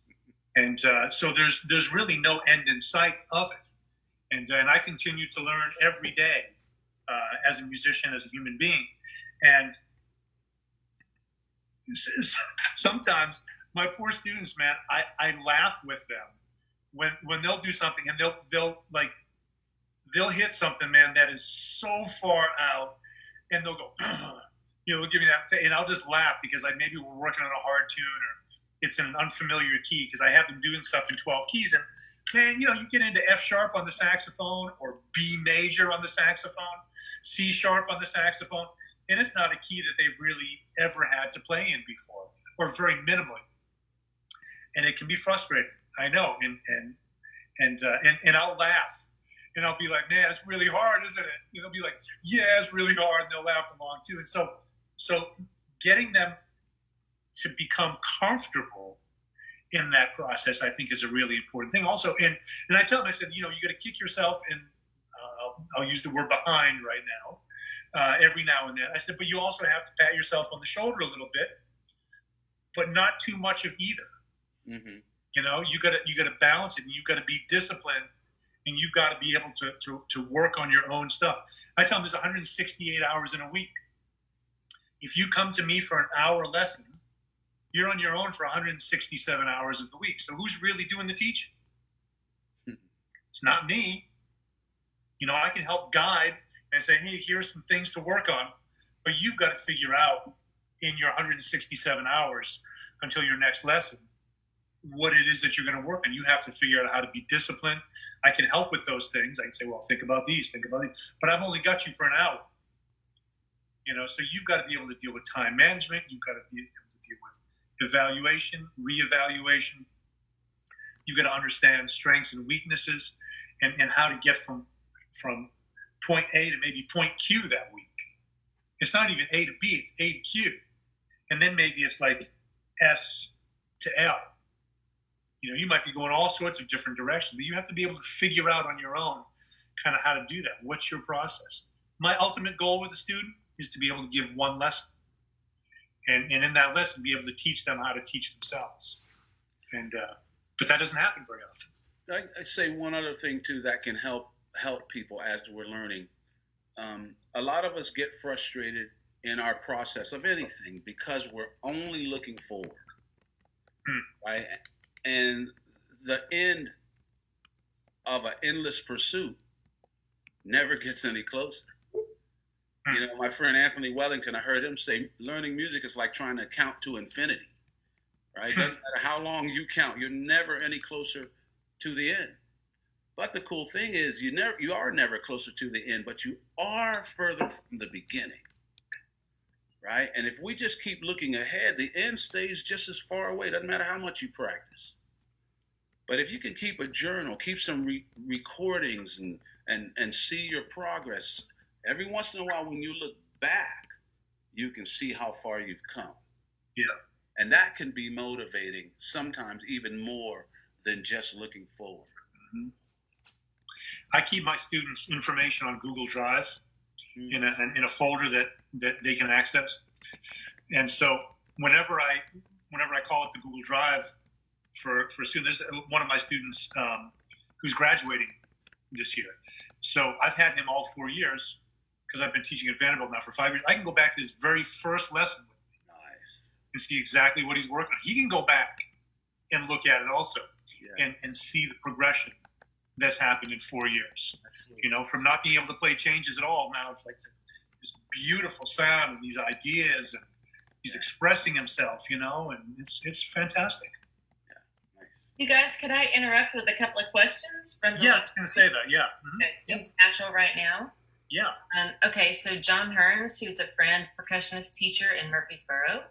And so there's really no end in sight of it. And I continue to learn every day as a musician, as a human being. And sometimes my poor students, man, I laugh with them when they'll do something and they'll hit something, man, that is so far out, and they'll go, they'll give me that, and I'll just laugh because maybe we're working on a hard tune or it's in an unfamiliar key because I have them doing stuff in 12 keys, and man, you get into F sharp on the saxophone or B major on the saxophone, C sharp on the saxophone, and it's not a key that they've really ever had to play in before, or very minimally, and it can be frustrating. I know, and I'll laugh, and I'll be like, "Man, it's really hard, isn't it?" And they'll be like, "Yeah, it's really hard," and they'll laugh along too. And so getting them to become comfortable in that process, I think, is a really important thing. Also, and I tell them, I said, you got to kick yourself, and I'll use the word behind right now, every now and then. I said, but you also have to pat yourself on the shoulder a little bit, but not too much of either. Mm-hmm. You got to balance it, and you've got to be disciplined, and you've got to be able to work on your own stuff. I tell them there's 168 hours in a week. If you come to me for an hour lesson, you're on your own for 167 hours of the week. So who's really doing the teaching? It's not me. I can help guide and say, hey, here's some things to work on, but you've got to figure out in your 167 hours until your next lesson what it is that you're going to work on. You have to figure out how to be disciplined. I can help with those things. I can say, well, think about these, but I've only got you for an hour. So you've got to be able to deal with time management. You've got to be able to deal with evaluation, reevaluation. You've got to understand strengths and weaknesses and how to get from point A to maybe point Q that week. It's not even A to B, it's A to Q. And then maybe it's like S to L. You might be going all sorts of different directions, but you have to be able to figure out on your own kind of how to do that. What's your process? My ultimate goal with a student is to be able to give one lesson. And in that lesson, be able to teach them how to teach themselves. But that doesn't happen very often. I say one other thing, too, that can help people as we're learning. A lot of us get frustrated in our process of anything because we're only looking forward, right? And the end of an endless pursuit never gets any closer. My friend Anthony Wellington, I heard him say, learning music is like trying to count to infinity, right? Doesn't matter how long you count, you're never any closer to the end. But the cool thing is you are never closer to the end, but you are further from the beginning, right? And if we just keep looking ahead, the end stays just as far away. Doesn't matter how much you practice. But if you can keep a journal, keep some recordings and see your progress, every once in a while when you look back, you can see how far you've come. Yeah. And that can be motivating, sometimes even more than just looking forward. Mm-hmm. I keep my students' information on Google Drive in a folder that they can access. And so whenever I call it the Google Drive for students, there's one of my students who's graduating this year. So I've had him all 4 years because I've been teaching at Vanderbilt now for 5 years. I can go back to his very first lesson with me. Nice. And see exactly what he's working on. He can go back and look at it also, yeah, and see the progression that's happened in 4 years. Absolutely. From not being able to play changes at all, now it's like this beautiful sound and these ideas, and he's expressing himself, and it's fantastic. Yeah, nice. You guys, could I interrupt with a couple of questions from the I was going to say that, yeah. Mm-hmm. Okay, seems natural right now. Yeah. Okay, so John Hearns, who's a friend, percussionist teacher in Murfreesboro,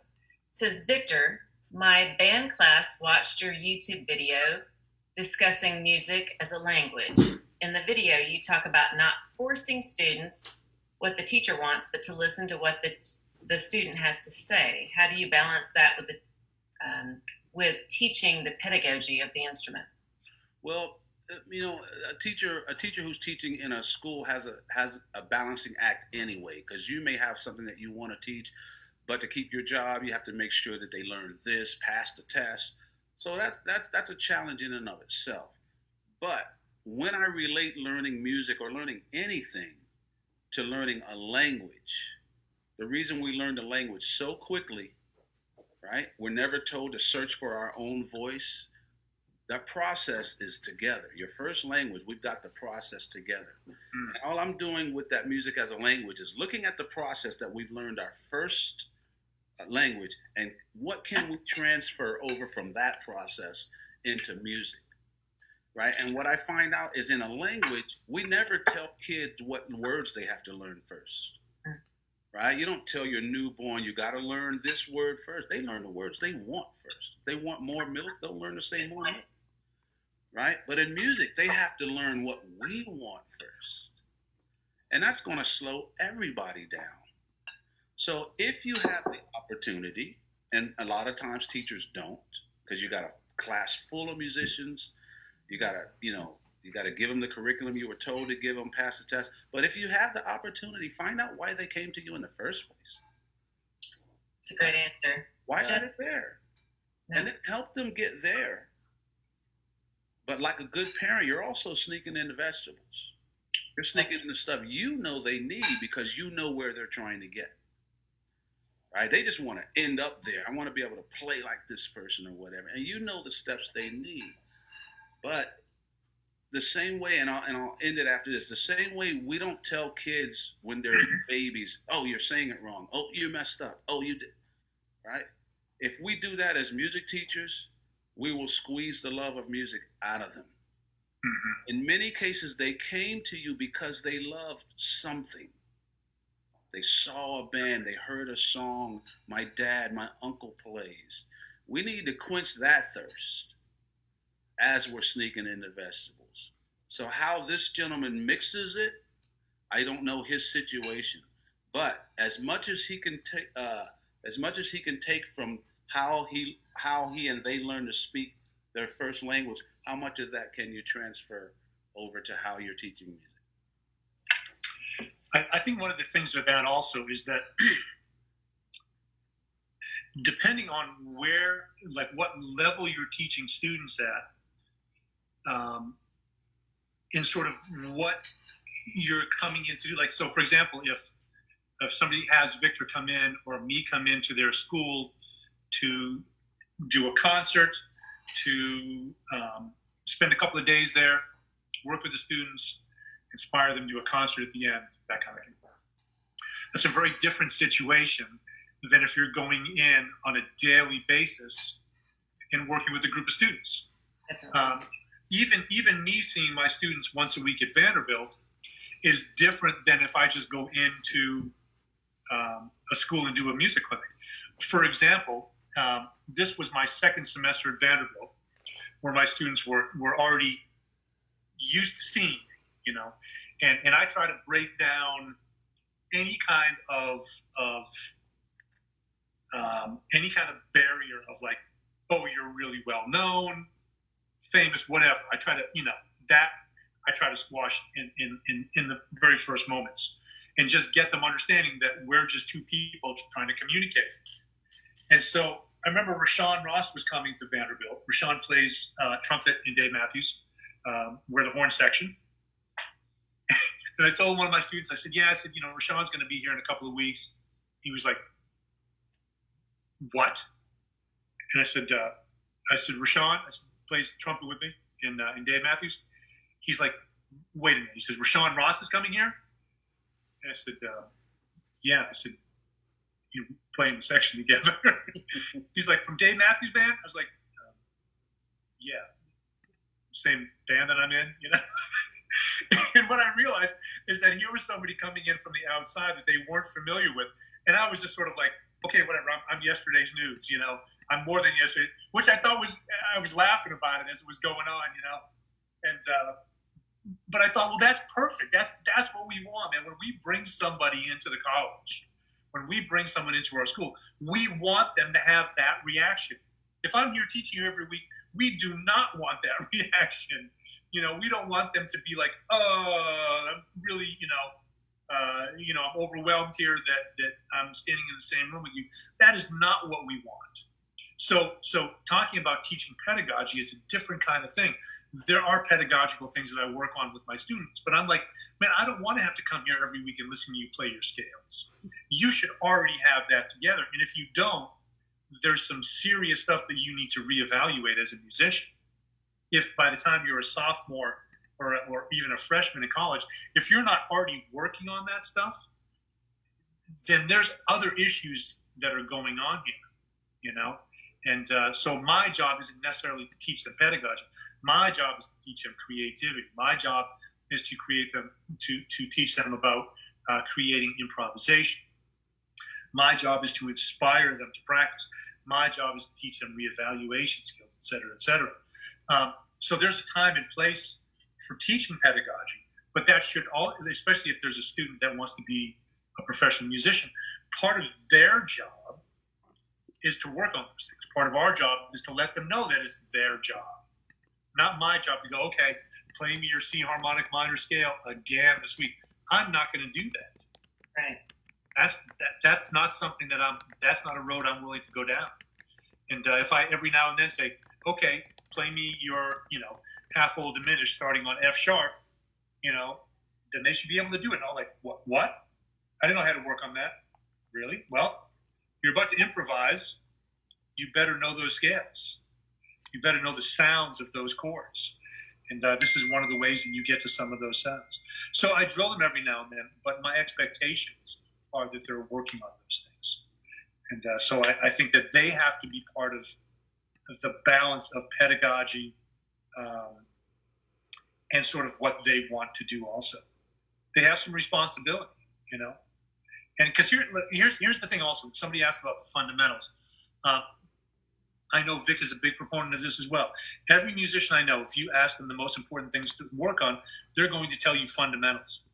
says, Victor, my band class watched your YouTube video discussing music as a language. In the video, you talk about not forcing students what the teacher wants, but to listen to what the student has to say. How do you balance that with teaching the pedagogy of the instrument? Well, a teacher who's teaching in a school has a balancing act anyway, because you may have something that you want to teach, but to keep your job, you have to make sure that they learn this, pass the test. So that's a challenge in and of itself. But when I relate learning music or learning anything to learning a language, the reason we learn the language so quickly, right? We're never told to search for our own voice. That process is together. Your first language, we've got the process together. Mm-hmm. And all I'm doing with that music as a language is looking at the process that we've learned our first language, and what can we transfer over from that process into music, right? And what I find out is in a language, we never tell kids what words they have to learn first, right? You don't tell your newborn, you got to learn this word first. They learn the words they want first. If they want more milk, they'll learn to say more milk, right? But in music, they have to learn what we want first. And that's going to slow everybody down. So if you have the opportunity, and a lot of times teachers don't, because you got a class full of musicians, you got to give them the curriculum you were told to give them, pass the test. But if you have the opportunity, find out why they came to you in the first place. It's a great answer. Why are they there? No. And then help them get there. But like a good parent, you're also sneaking in the vegetables. You're sneaking in the stuff you know they need because you know where they're trying to get. Right? They just want to end up there. I want to be able to play like this person or whatever. And you know the steps they need. But the same way, and I'll end it after this, the same way we don't tell kids when they're babies, oh, you're saying it wrong. Oh, you messed up. Oh, you did. Right? If we do that as music teachers, we will squeeze the love of music out of them. Mm-hmm. In many cases, they came to you because they loved something. They saw a band, they heard a song my dad, my uncle plays. We need to quench that thirst as we're sneaking in the vegetables. So how this gentleman mixes it, I don't know his situation. But as much as he can take from how he and they learn to speak their first language, how much of that can you transfer over to how you're teaching music? I think one of the things with that also is that depending on what level you're teaching students at, in sort of what you're coming into, like, so for example, if somebody has Victor come in or me come into their school to do a concert, to spend a couple of days there, work with the students, inspire them to do a concert at the end, that kind of thing. That's a very different situation than if you're going in on a daily basis and working with a group of students. Even me seeing my students once a week at Vanderbilt is different than if I just go into a school and do a music clinic. For example, this was my second semester at Vanderbilt, where my students were already used to seeing me. And I try to break down any kind of barrier of like, oh, you're really well known, famous, whatever. I try to squash in the very first moments and just get them understanding that we're just two people trying to communicate. And so I remember Rashawn Ross was coming to Vanderbilt. Rashawn plays trumpet in Dave Matthews. We're the horn section. And I told one of my students, I said, Rashawn's going to be here in a couple of weeks. He was like, what? And I said, Rashawn plays trumpet with me in Dave Matthews. He's like, wait a minute. He says, Rashawn Ross is coming here? And I said, yeah. I said, you play in the section together. He's like, from Dave Matthews Band? I was like, yeah. Same band that I'm in, And what I realized is that here was somebody coming in from the outside that they weren't familiar with. And I was just sort of like, okay, whatever, I'm yesterday's news, I'm more than yesterday, which I thought I was laughing about it as it was going on, And But I thought, well, that's perfect. That's what we want, man. When we bring somebody into the college, when we bring someone into our school, we want them to have that reaction. If I'm here teaching you every week, we do not want that reaction. We don't want them to be like, oh, I'm really, I'm overwhelmed here that I'm standing in the same room with you. That is not what we want. So talking about teaching pedagogy is a different kind of thing. There are pedagogical things that I work on with my students, but I'm like, man, I don't want to have to come here every week and listen to you play your scales. You should already have that together. And if you don't, there's some serious stuff that you need to reevaluate as a musician. If by the time you're a sophomore or even a freshman in college, if you're not already working on that stuff, then there's other issues that are going on here, And so my job isn't necessarily to teach them pedagogy. My job is to teach them creativity. My job is to teach them about creating improvisation. My job is to inspire them to practice. My job is to teach them reevaluation skills, et cetera, et cetera. So there's a time and place for teaching pedagogy, but that should especially if there's a student that wants to be a professional musician, part of their job is to work on those things. Part of our job is to let them know that it's their job, not my job to go, okay, play me your C harmonic minor scale again this week. I'm not going to do that. Right. That's not something that's not a road I'm willing to go down. And if I every now and then say, okay, play me your, half whole diminished starting on F sharp, then they should be able to do it. And I'm like, what? I didn't know how to work on that. Really? Well, you're about to improvise. You better know those scales. You better know the sounds of those chords. And this is one of the ways that you get to some of those sounds. So I drill them every now and then, but my expectations are that they're working on those things. And so I think that they have to be part of the balance of pedagogy and sort of what they want to do also. They have some responsibility, And because here's the thing also, somebody asked about the fundamentals. I know Vic is a big proponent of this as well. Every musician I know, if you ask them the most important things to work on, they're going to tell you fundamentals.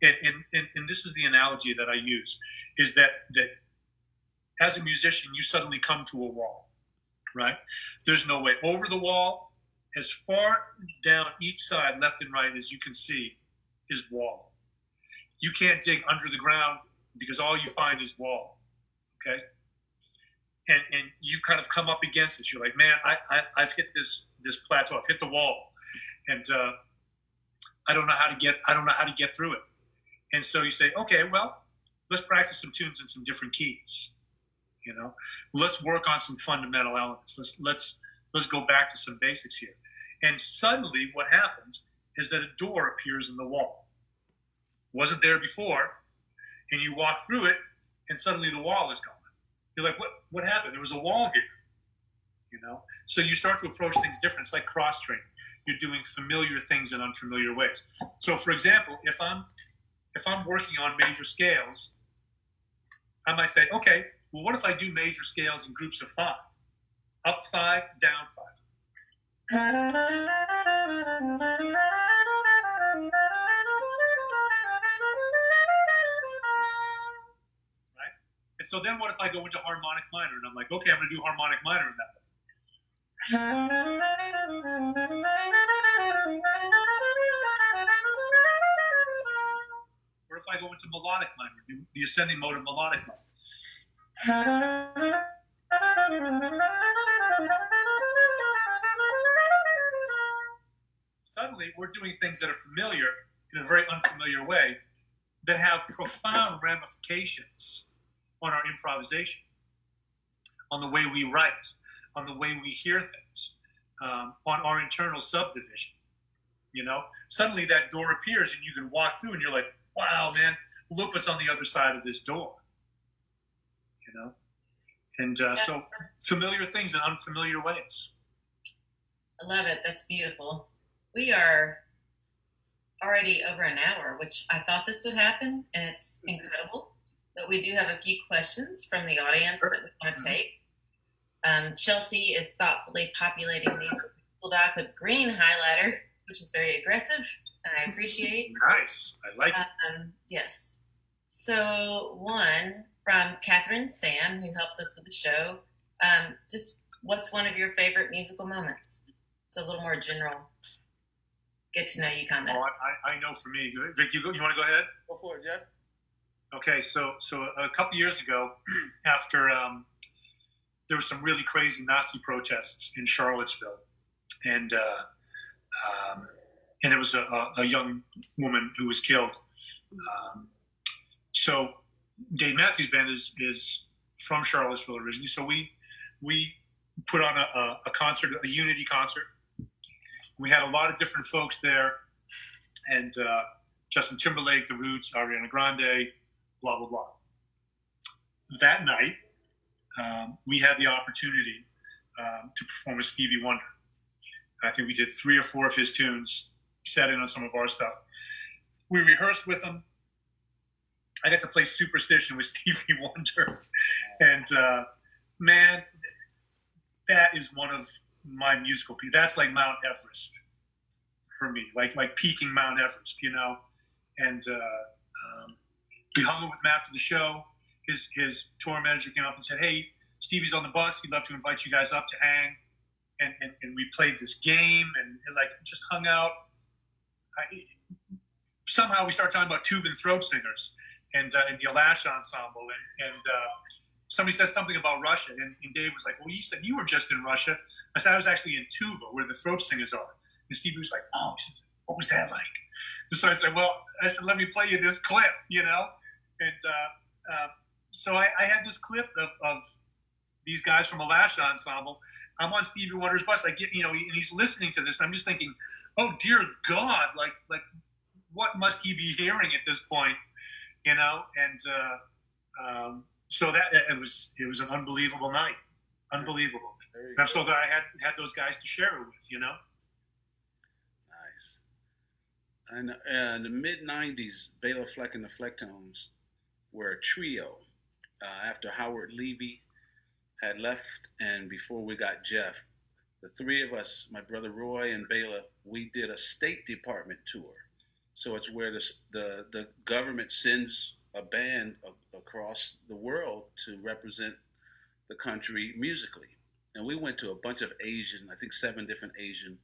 And this is the analogy that I use, is that as a musician, you suddenly come to a wall, right? There's no way over the wall. As far down each side, left and right, as you can see, is wall. You can't dig under the ground because all you find is wall, okay? And you've kind of come up against it. You're like, man, I've hit this plateau. I've hit the wall, and I don't know how to get through it. And so you say, okay, well, let's practice some tunes in some different keys. Let's work on some fundamental elements. Let's go back to some basics here. And suddenly, what happens is that a door appears in the wall. Wasn't there before, and you walk through it, and suddenly the wall is gone. You're like, what happened? There was a wall here, So you start to approach things different. It's like cross-training. You're doing familiar things in unfamiliar ways. So, for example, if I'm working on major scales, I might say, okay, well, what if I do major scales in groups of 5? Up 5, down 5. And so then what if I go into harmonic minor? And I'm like, okay, I'm going to do harmonic minor in that way. Or if I go into melodic minor, do the ascending mode of melodic minor. Suddenly, we're doing things that are familiar in a very unfamiliar way that have profound ramifications on our improvisation, on the way we write, on the way we hear things, on our internal subdivision. Suddenly that door appears and you can walk through and you're like, wow, man, look what's on the other side of this door. And so familiar things in unfamiliar ways. I love it. That's beautiful. We are already over an hour, which I thought this would happen, and it's incredible. But we do have a few questions from the audience that we want to take. Chelsea is thoughtfully populating the Google Doc with green highlighter, which is very aggressive. and I appreciate. Nice. I like it. Yes. So one from Catherine Sam, who helps us with the show. Just what's one of your favorite musical moments? It's a little more general. Get to know you comment. Oh, I know for me. Vic, you want to go ahead? Go for it, Jeff. Okay, so a couple years ago, after there were some really crazy Nazi protests in Charlottesville, and there was a young woman who was killed. So Dave Matthews Band is from Charlottesville originally, so we put on a concert, a unity concert. We had a lot of different folks there, and Justin Timberlake, The Roots, Ariana Grande, blah, blah, blah. That night, we had the opportunity to perform with Stevie Wonder. I think we did 3 or 4 of his tunes, sat in on some of our stuff. We rehearsed with him. I got to play Superstition with Stevie Wonder. And man, that is one of my musical pieces. That's like Mount Everest for me, like peaking Mount Everest, you know. And we hung with him after the show. His tour manager came up and said, "Hey, Stevie's on the bus. He'd love to invite you guys up to hang." And we played this game and like just hung out. Somehow we started talking about tube and throat singers and the Alash Ensemble. And somebody said something about Russia. And Dave was like, "Well, you said you were just in Russia." I said, "I was actually in Tuva, where the throat singers are." And Stevie was like, "Oh," he said, "what was that like?" And so I said, "Let me play you this clip, you know?" And so I had this clip of these guys from Alash Ensemble. I'm on Stevie Wonder's bus. I get, you know, and he's listening to this. And I'm just thinking, oh dear God, like what must he be hearing at this point, you know? And so that it was an unbelievable night, unbelievable. And I'm so glad I had those guys to share it with, you know. Nice. And in the mid '90s, Bela Fleck and the Flecktones were a trio. After Howard Levy had left and before we got Jeff, the 3 of us, my brother Roy and Bela, we did a State Department tour. So it's where the government sends a band across the world to represent the country musically. And we went to a bunch of Asian, I think 7 different Asian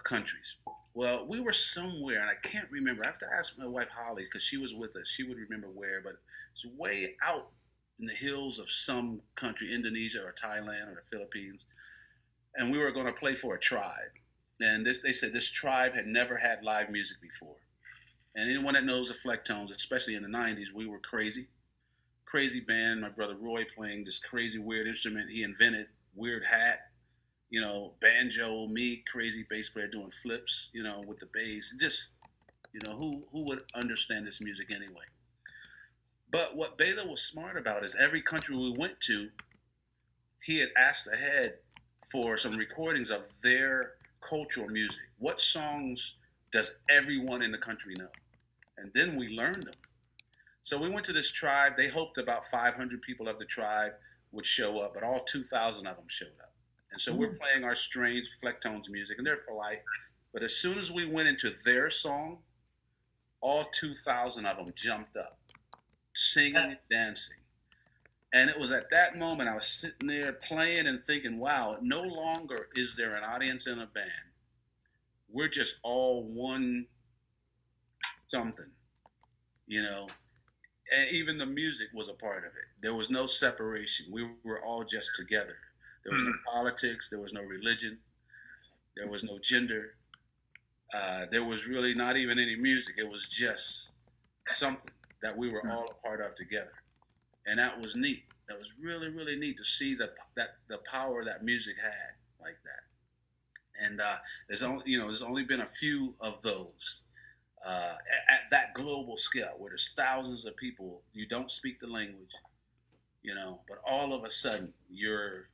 countries. Well, we were somewhere, and I can't remember. I have to ask my wife Holly, because she was with us. She would remember where, but it's way out in the hills of some country, Indonesia or Thailand or the Philippines. And we were going to play for a tribe. And they said this tribe had never had live music before. And anyone that knows the Flecktones, especially in the 90s, we were crazy band. My brother Roy playing this crazy weird instrument he invented, weird hat, you know, banjo, me, crazy bass player doing flips, you know, with the bass. Just, you know, who would understand this music anyway? But what Bela was smart about is every country we went to, he had asked ahead for some recordings of their cultural music. What songs does everyone in the country know? And then we learned them. So we went to this tribe. They hoped about 500 people of the tribe would show up, but all 2,000 of them showed up. And so we're playing our strange Flecktones music, and they're polite. But as soon as we went into their song, all 2,000 of them jumped up, singing and dancing. And it was at that moment I was sitting there playing and thinking, wow, no longer is there an audience in a band. We're just all one something, you know. And even the music was a part of it. There was no separation. We were all just together. There was no politics. There was no religion. There was no gender. There was really not even any music. It was just something that we were all a part of together. And that was neat. That was really, really neat to see the power that music had like that. And there's only been a few of those at that global scale where there's thousands of people. You don't speak the language, you know, but all of a sudden your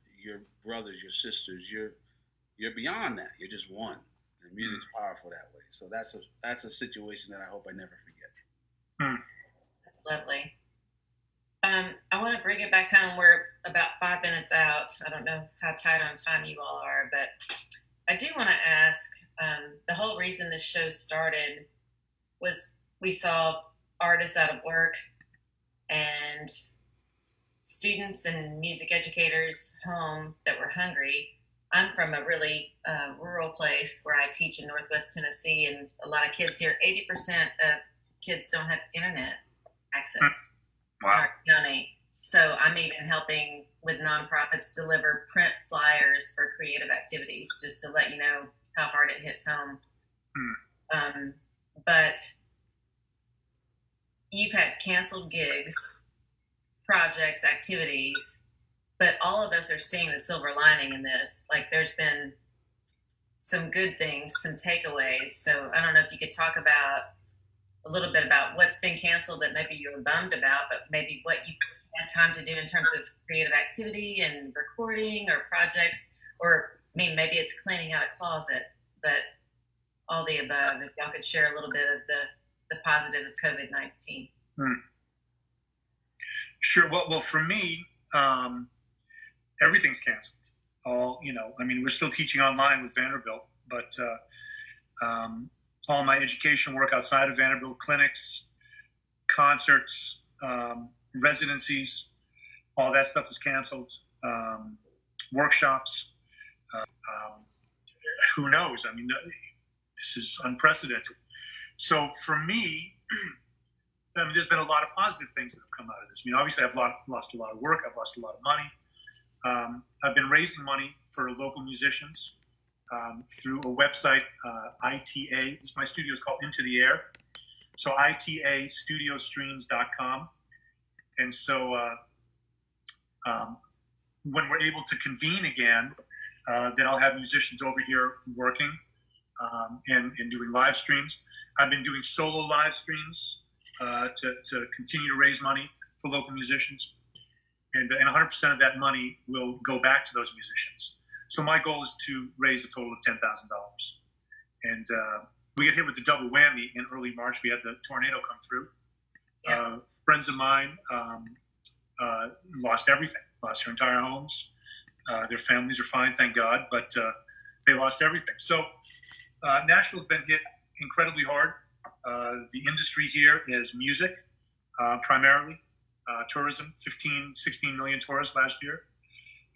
brothers, your sisters, you're beyond that. You're just one. And music's powerful that way. So that's a situation that I hope I never forget. That's lovely. I want to bring it back home. We're about 5 minutes out. I don't know how tight on time you all are, but I do want to ask, the whole reason this show started was we saw artists out of work and students and music educators home that were hungry. I'm from a really rural place where I teach in Northwest Tennessee, and a lot of kids here, 80% of kids don't have internet access in Wow. our county. So I'm even helping with nonprofits deliver print flyers for creative activities, just to let you know how hard it hits home. But you've had canceled gigs, projects, activities, but all of us are seeing the silver lining in this. Like, there's been some good things, some takeaways. So I don't know if you could talk about a little bit about what's been canceled that maybe you were bummed about, but maybe what you had time to do in terms of creative activity and recording or projects, or I mean, maybe it's cleaning out a closet, but all the above. If y'all could share a little bit of the positive of COVID-19. Sure. Well, for me, everything's canceled. I mean, we're still teaching online with Vanderbilt, but all my education work outside of Vanderbilt, clinics, concerts, residencies, all that stuff is canceled. Workshops. Who knows? I mean, this is unprecedented. So for me, I mean, there's been a lot of positive things that have come out of this. I mean, obviously, I've lost a lot of work. I've lost a lot of money. I've been raising money for local musicians through a website, ITA. My studio is called Into the Air. So ITAstudiostreams.com. And so when we're able to convene again, then I'll have musicians over here working and doing live streams. I've been doing solo live streams to continue to raise money for local musicians. And 100% of that money will go back to those musicians. So my goal is to raise a total of $10,000. And we get hit with the double whammy in early March. We had the tornado come through. Yeah. Friends of mine lost everything, lost their entire homes. Their families are fine, thank God, but they lost everything. So Nashville's been hit incredibly hard. The industry here is music, primarily. Tourism, 16 million tourists last year.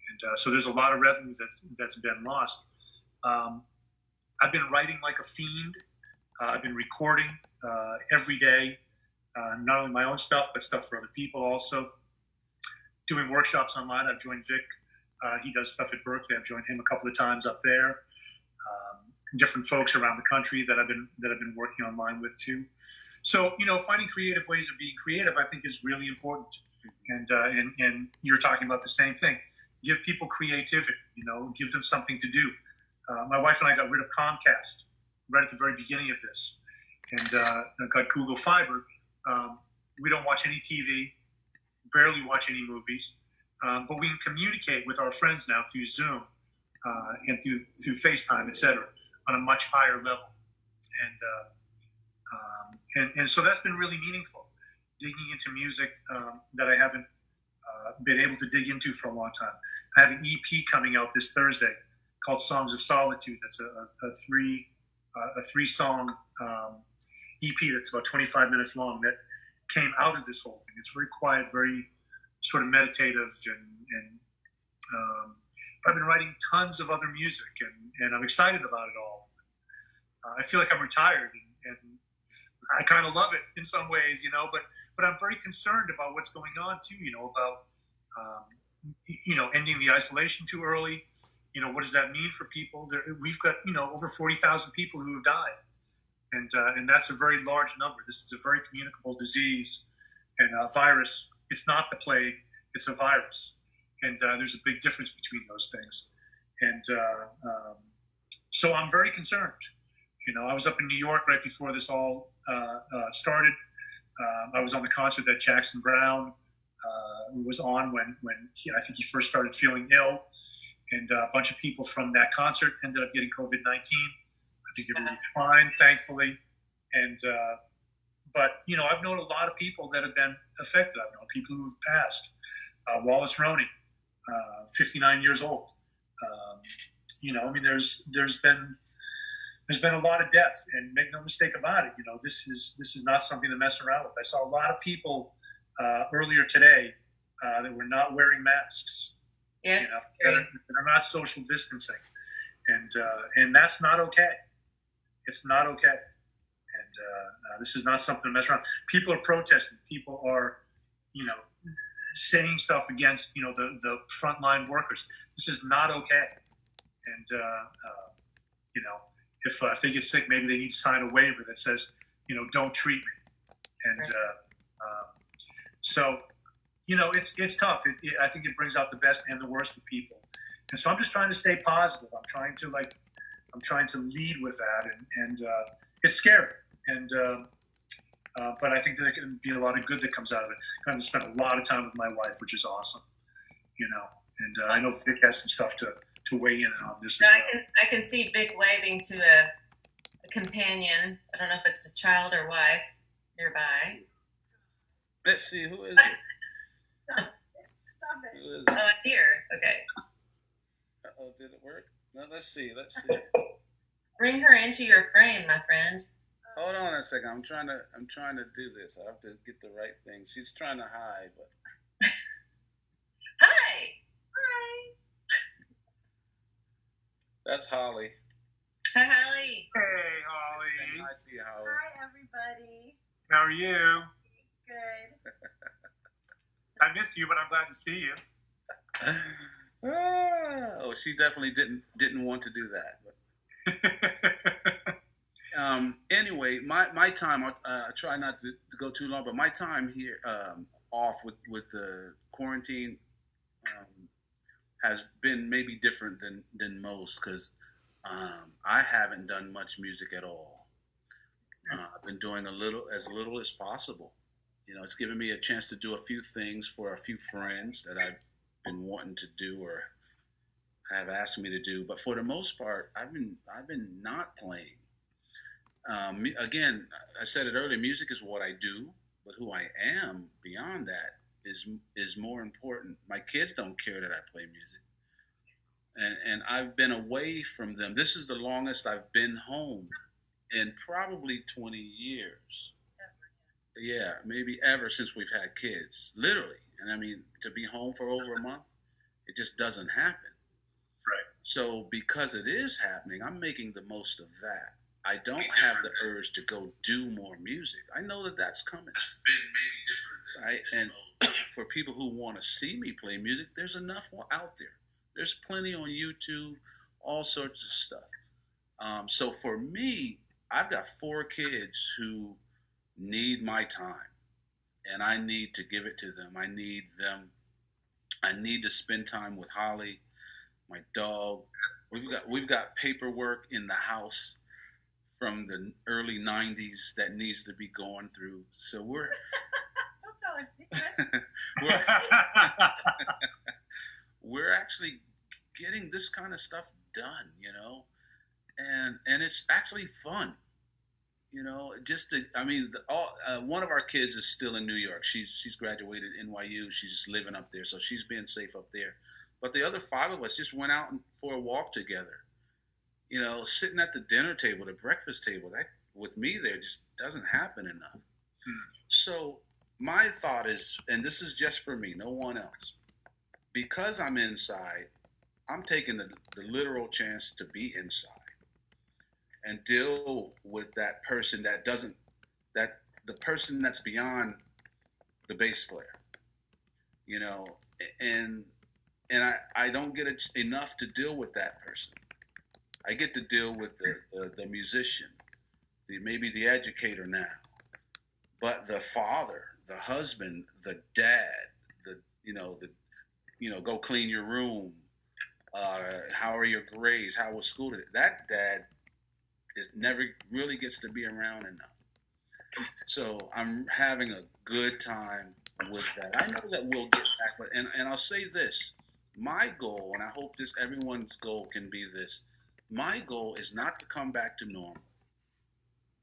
And so there's a lot of revenue that's been lost. I've been writing like a fiend. I've been recording every day, not only my own stuff, but stuff for other people also. Doing workshops online. I've joined Vic. He does stuff at Berkeley. I've joined him a couple of times up there. Different folks around the country that I've been working online with too. So, finding creative ways of being creative, I think, is really important. And you're talking about the same thing. Give people creativity, give them something to do. My wife and I got rid of Comcast right at the very beginning of this, and got Google Fiber. We don't watch any TV, barely watch any movies, but we can communicate with our friends now through Zoom and through FaceTime, etc., on a much higher level. And so that's been really meaningful, digging into music that I haven't been able to dig into for a long time. I have an EP coming out this Thursday called Songs of Solitude. That's a three-song EP that's about 25 minutes long that came out of this whole thing. It's very quiet, very sort of meditative, and I've been writing tons of other music, and I'm excited about it all. I feel like I'm retired, and I kind of love it in some ways, but I'm very concerned about what's going on too, about, ending the isolation too early. What does that mean for people? We've got, over 40,000 people who have died. And that's a very large number. This is a very communicable disease and a virus. It's not the plague, it's a virus. And there's a big difference between those things. And so I'm very concerned. I was up in New York right before this all started. I was on the concert that Jackson Browne was on when I think he first started feeling ill. And a bunch of people from that concert ended up getting COVID-19. I think everyone's fine, thankfully. And but I've known a lot of people that have been affected. I've known people who have passed. Wallace Roney, 59 years old. I mean, there's been a lot of death, and make no mistake about it. This is not something to mess around with. I saw a lot of people earlier today that were not wearing masks. Yes, that are not social distancing, and that's not okay. It's not okay, and this is not something to mess around. People are protesting. People are, saying stuff against the frontline workers. This is not okay, and if they get sick, maybe they need to sign a waiver that says, don't treat me. And so, it's tough. I think it brings out the best and the worst of people. And so I'm just trying to stay positive. I'm trying to lead with that, and it's scary. And but I think there can be a lot of good that comes out of it. I'm going to spend a lot of time with my wife, which is awesome. And I know Vic has some stuff to weigh in on this. No, I can see Vic waving to a companion. I don't know if it's a child or wife nearby. Let's see, who is it? Stop it. Who is Oh, it? I'm here. Okay. Uh-oh, did it work? No, let's see. Bring her into your frame, my friend. Hold on a second. I'm trying to do this. I have to get the right thing. She's trying to hide, but Hi. Hi. that's Holly. Hi, Holly. Hey, Holly. Hi, to you, Holly. Hi, everybody. How are you? Good. I miss you, but I'm glad to see you. Oh, she definitely didn't want to do that. But anyway, my time. I try not to go too long, but my time here off with the quarantine has been maybe different than most because I haven't done much music at all. I've been doing as little as possible. It's given me a chance to do a few things for a few friends that I've been wanting to do or have asked me to do. But for the most part, I've been not playing. Again, I said it earlier. Music is what I do, but who I am beyond that is more important. My kids don't care that I play music, and I've been away from them. This is the longest I've been home in probably 20 years. Yeah, maybe ever since we've had kids, literally. And I mean, to be home for over a month, it just doesn't happen. Right. So because it is happening, I'm making the most of that. I don't have the urge to go do more music. I know that that's coming. Right? And for people who want to see me play music, there's enough out there. There's plenty on YouTube, all sorts of stuff. So for me, I've got 4 kids who need my time, and I need to give it to them. I need to spend time with Holly, my dog. We've got paperwork in the house from the early 90s that needs to be going through. So we're Don't tell her secret. we're actually getting this kind of stuff done, and it's actually fun. One of our kids is still in New York. She's graduated NYU. She's just living up there, so she's being safe up there. But the other 5 of us just went out for a walk together. Sitting at the dinner table, the breakfast table. That with me there just doesn't happen enough. So my thought is, and this is just for me, no one else. Because I'm inside, I'm taking the literal chance to be inside and deal with that person the person that's beyond the bass player, and I don't get enough to deal with that person. I get to deal with the musician, maybe the educator now, but the father, the husband, the dad, go clean your room. How are your grades? How was school today? That dad never really gets to be around enough. So I'm having a good time with that. I know that we'll get back, but and I'll say this: my goal, and I hope everyone's goal can be this. My goal is not to come back to normal.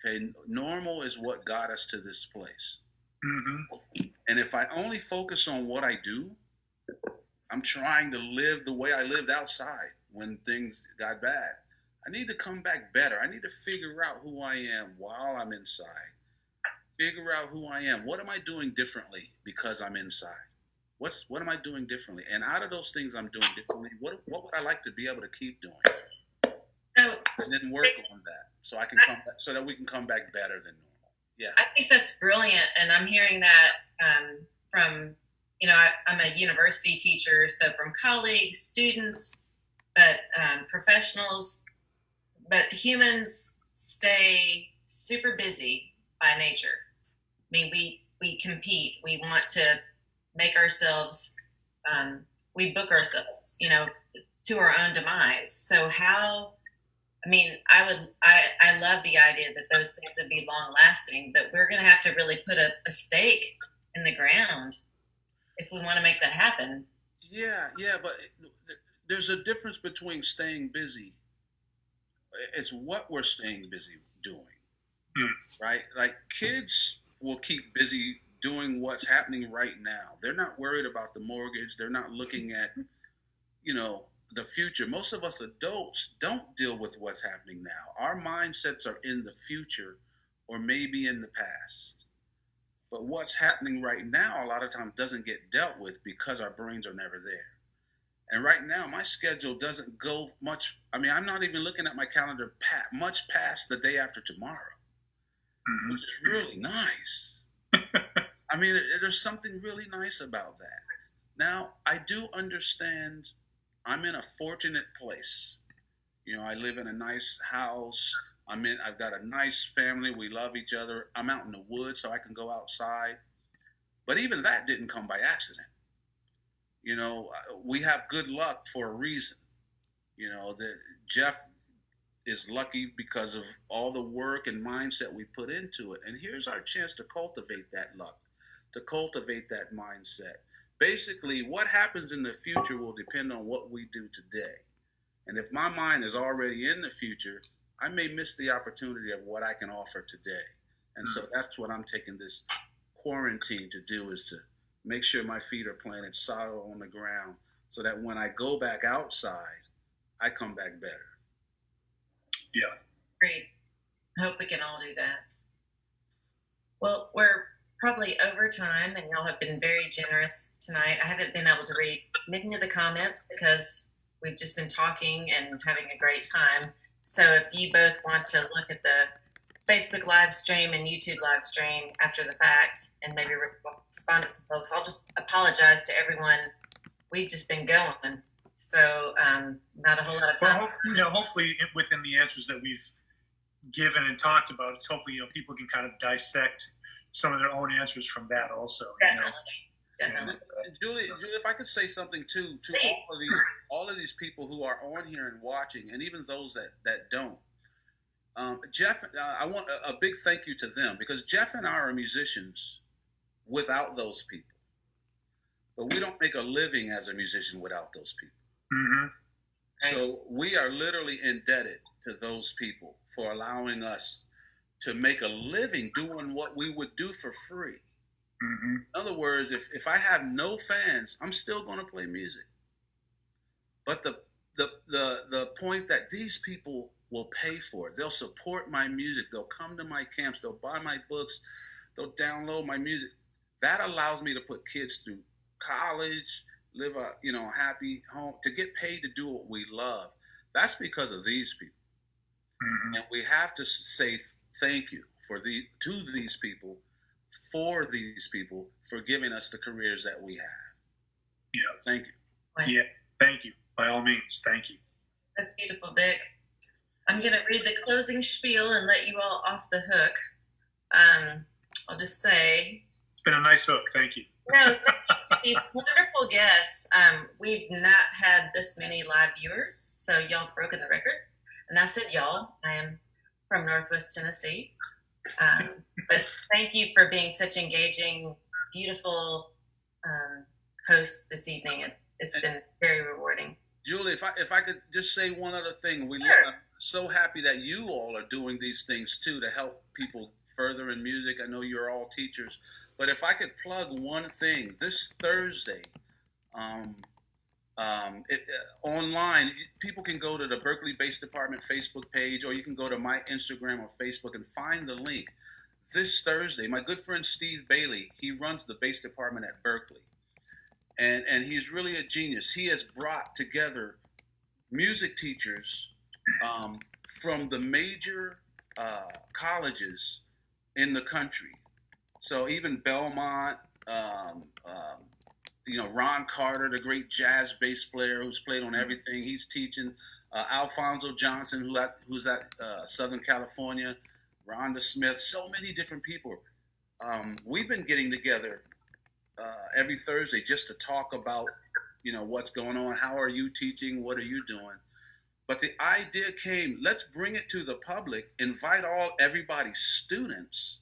Okay, normal is what got us to this place. Mm-hmm. And if I only focus on what I do, I'm trying to live the way I lived outside when things got bad. I need to come back better. I need to figure out who I am while I'm inside. Figure out who I am. What am I doing differently because I'm inside? What am I doing differently? And out of those things I'm doing differently, what would I like to be able to keep doing? So And then work on that so I can come back, so that we can come back better than normal. Yeah. I think that's brilliant, and I'm hearing that from, I'm a university teacher, so from colleagues, students, but professionals, but humans stay super busy by nature. I mean, we compete. We want to make ourselves, we book ourselves, to our own demise. So I love the idea that those things would be long lasting, but we're going to have to really put a stake in the ground if we want to make that happen. Yeah, but there's a difference between staying busy. It's what we're staying busy doing, right? Like kids will keep busy doing what's happening right now. They're not worried about the mortgage. They're not looking at, the future. Most of us adults don't deal with what's happening now. Our mindsets are in the future or maybe in the past. But what's happening right now a lot of times doesn't get dealt with because our brains are never there. And right now, my schedule doesn't go much. I mean, I'm not even looking at my calendar much past the day after tomorrow, which is really nice. I mean, there's something really nice about that. Now, I do understand I'm in a fortunate place. I live in a nice house. I've got a nice family. We love each other. I'm out in the woods so I can go outside. But even that didn't come by accident. We have good luck for a reason. That Jeff is lucky because of all the work and mindset we put into it. And here's our chance to cultivate that luck, to cultivate that mindset. Basically, what happens in the future will depend on what we do today. And if my mind is already in the future, I may miss the opportunity of what I can offer today. And so that's what I'm taking this quarantine to do, is to make sure my feet are planted solid on the ground so that when I go back outside, I come back better. Yeah. Great. I hope we can all do that. Well, we're probably over time, and y'all have been very generous tonight. I haven't been able to read many of the comments because we've just been talking and having a great time. So if you both want to look at the Facebook live stream and YouTube live stream after the fact and maybe respond to some folks, I'll just apologize to everyone. We've just been going. So not a whole lot of time. Well, hopefully within the answers that we've given and talked about, it's hopefully people can kind of dissect some of their own answers from that also. Definitely. Julie, if I could say something too, to all of these people who are on here and watching, and even those that don't. Jeff, I want a big thank you to them, because Jeff and I are musicians without those people. But we don't make a living as a musician without those people. Mm-hmm. So we are literally indebted to those people for allowing us to make a living doing what we would do for free. Mm-hmm. In other words, if I have no fans, I'm still going to play music. But the point that these people will pay for it, they'll support my music, they'll come to my camps, they'll buy my books, they'll download my music. That allows me to put kids through college, live a happy home, to get paid to do what we love. That's because of these people. Mm-hmm. And we have to say thank you to these people, for these people, for giving us the careers that we have. Yeah. Thank you. Yeah. Thank you. By all means, thank you. That's beautiful, Vic. I'm going to read the closing spiel and let you all off the hook. I'll just say... It's been a nice hook. Thank you. No, thank you to these wonderful guests. We've not had this many live viewers, so y'all broken the record. And I said y'all. I am from Northwest Tennessee. But thank you for being such engaging, beautiful hosts this evening. It's been very rewarding. Julie, if I could just say one other thing. Sure. I'm so happy that you all are doing these things too to help people further in music. I know you're all teachers, but if I could plug one thing, this Thursday, Online, people can go to the Berkeley Bass Department Facebook page, or you can go to my Instagram or Facebook and find the link. This Thursday, my good friend Steve Bailey, he runs the bass department at Berkeley, and he's really a genius. He has brought together music teachers from the major colleges in the country. So even Belmont, Ron Carter, the great jazz bass player who's played on everything, he's teaching. Alfonso Johnson, who's at Southern California, Rhonda Smith, so many different people. We've been getting together every Thursday just to talk about, what's going on. How are you teaching? What are you doing? But the idea came, let's bring it to the public, invite everybody's students.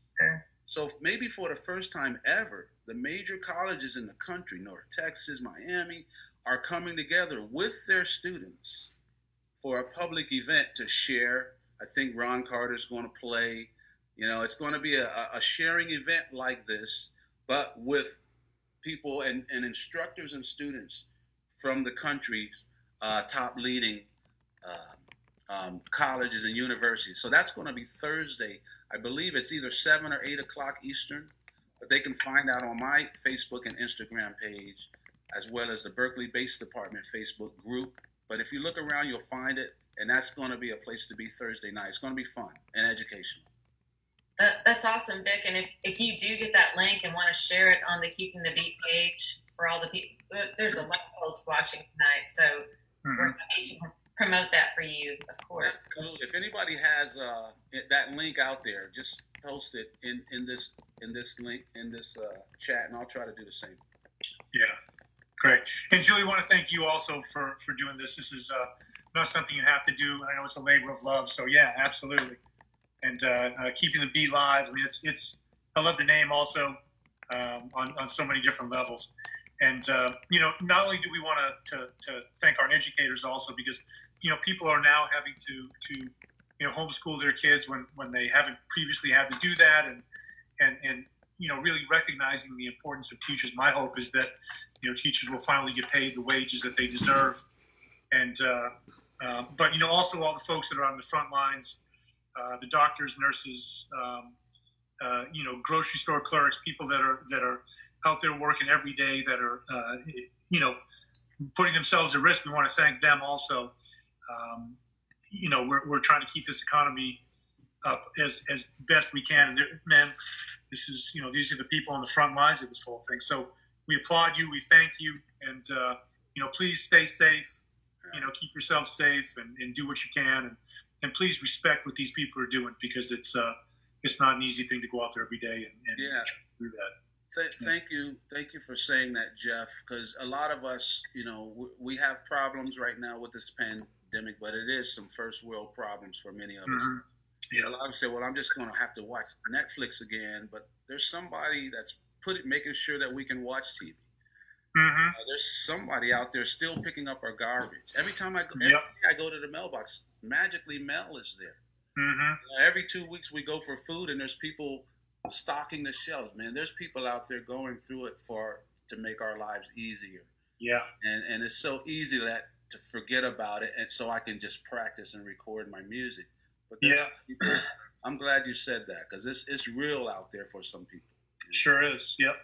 So maybe for the first time ever, the major colleges in the country, North Texas, Miami, are coming together with their students for a public event to share. I think Ron Carter's going to play. It's going to be a sharing event like this, but with people and instructors and students from the country's top leading colleges and universities. So that's going to be Thursday. I believe it's either 7 or 8 o'clock Eastern, but they can find out on my Facebook and Instagram page, as well as the Berkeley Bass Department Facebook group. But if you look around, you'll find it, and that's going to be a place to be Thursday night. It's going to be fun and educational. That's awesome, Vic. And if you do get that link and want to share it on the Keeping the Beat page for all the people, there's a lot of folks watching tonight, so we're happy to promote that for you, of course. If anybody has that link out there, just post it in this link in this chat, and I'll try to do the same. Yeah, great. And Julie, I want to thank you also for doing this. This is not something you have to do. I know it's a labor of love, so yeah, absolutely. And Keeping the Beat live. I mean, it's I love the name also on so many different levels. And not only do we want to thank our educators also, because people are now having to homeschool their kids when they haven't previously had to do that, and really recognizing the importance of teachers. My hope is that teachers will finally get paid the wages that they deserve, and but also all the folks that are on the front lines, the doctors, nurses, grocery store clerks, people that are out there working every day, that are putting themselves at risk. We want to thank them also. We're trying to keep this economy up as best we can. And man, this is these are the people on the front lines of this whole thing. So we applaud you. We thank you, and please stay safe. Keep yourself safe and do what you can, and please respect what these people are doing, because it's not an easy thing to go out there every day and do that. Thank you for saying that, Jeff, because a lot of us, we have problems right now with this pandemic, but it is some first world problems for many of us. Yeah. A lot of us say, well, I'm just going to have to watch Netflix again, but there's somebody that's making sure that we can watch TV. There's somebody out there still picking up our garbage. Every time I go to the mailbox, magically mail is there. Every 2 weeks we go for food, and there's people stocking the shelves. Man, there's people out there going through it to make our lives easier. Yeah. And it's so easy to forget about it, and so I can just practice and record my music. But people, I'm glad you said that, because it's real out there for some people. Sure is. Yep.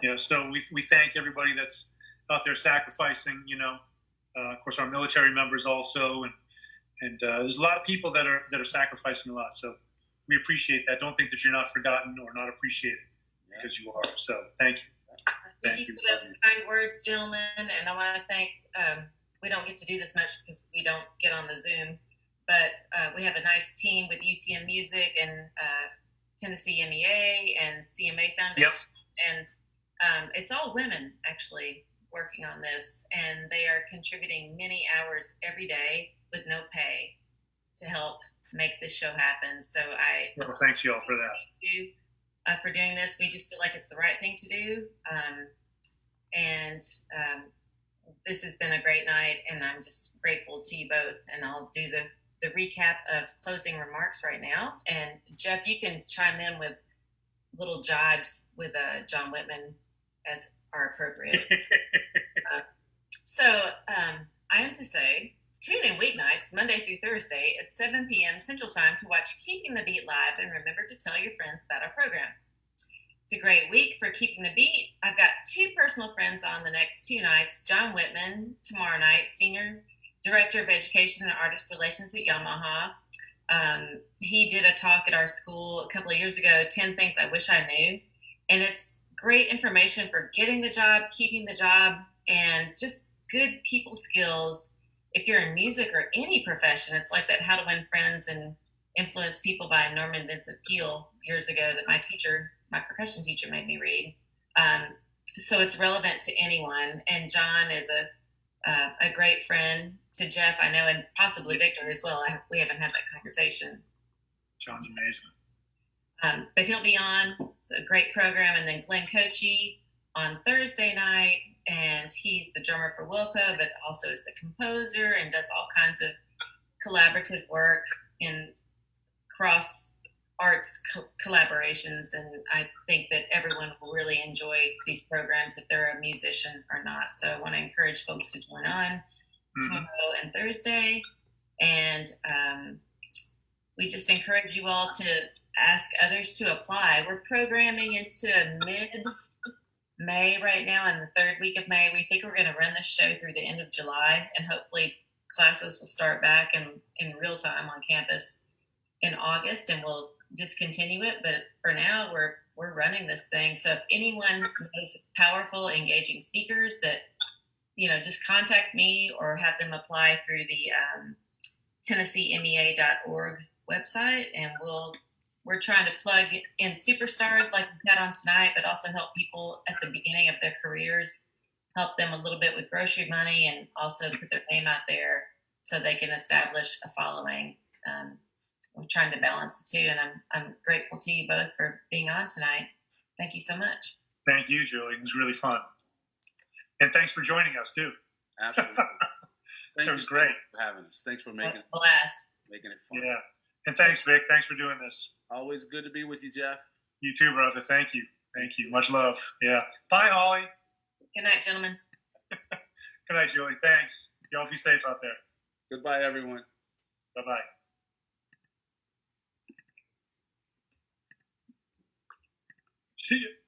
Yeah. So we thank everybody that's out there sacrificing. Of course, our military members also, and there's a lot of people that are sacrificing a lot. So we appreciate that. Don't think that you're not forgotten or not appreciated, because you are. So thank you. Thank you for those kind words, gentlemen. And I want to thank. We don't get to do this much because we don't get on the Zoom, but we have a nice team with UTM Music and Tennessee MEA and CMA Foundation, and it's all women actually working on this, and they are contributing many hours every day with no pay to help make this show happen. So thanks you all for that. Thank you for doing this. We just feel like it's the right thing to do, and this has been a great night, and I'm just grateful to you both. And I'll do the recap of closing remarks right now. And Jeff, you can chime in with little jibes with John Whitman as are appropriate. So I am to say, tune in weeknights, Monday through Thursday at 7 p.m. Central Time to watch Keeping the Beat live, and remember to tell your friends about our program. It's a great week for Keeping the Beat. I've got two personal friends on the next two nights. John Whitman, tomorrow night, Senior Director of Education and Artist Relations at Yamaha. He did a talk at our school a couple of years ago, 10 Things I Wish I Knew. And it's great information for getting the job, keeping the job, and just good people skills. If you're in music or any profession, it's like that How to Win Friends and Influence People by Norman Vincent Peale years ago that my percussion teacher made me read. So it's relevant to anyone. And John is a great friend to Jeff, I know, and possibly Victor as well. We haven't had that conversation. John's amazing. But he'll be on. It's a great program. And then Glenn Kochi on Thursday night. And he's the drummer for Wilco, but also is the composer and does all kinds of collaborative work in cross arts collaborations. And I think that everyone will really enjoy these programs if they're a musician or not. So I want to encourage folks to join on tomorrow and Thursday. And we just encourage you all to ask others to apply. We're programming into mid-May right now, in the third week of May. We think we're going to run this show through the end of July, and hopefully classes will start back in real time on campus in August, and we'll discontinue it. But for now, we're running this thing. So if anyone knows powerful, engaging speakers, that just contact me or have them apply through the TennesseeMEA.org website, and we're trying to plug in superstars like we had on tonight, but also help people at the beginning of their careers, help them a little bit with grocery money, and also put their name out there so they can establish a following. We're trying to balance the two, and I'm grateful to you both for being on tonight. Thank you so much. Thank you, Julie. It was really fun. And thanks for joining us, too. Absolutely. Thank It was great. for having us. Thanks for making It it fun. Yeah. And thanks, Vic. Thanks for doing this. Always good to be with you, Jeff. You too, brother. Thank you. Thank you. Much love. Yeah. Bye, Holly. Good night, gentlemen. Good night, Julie. Thanks. Y'all be safe out there. Goodbye, everyone. Bye-bye. See you.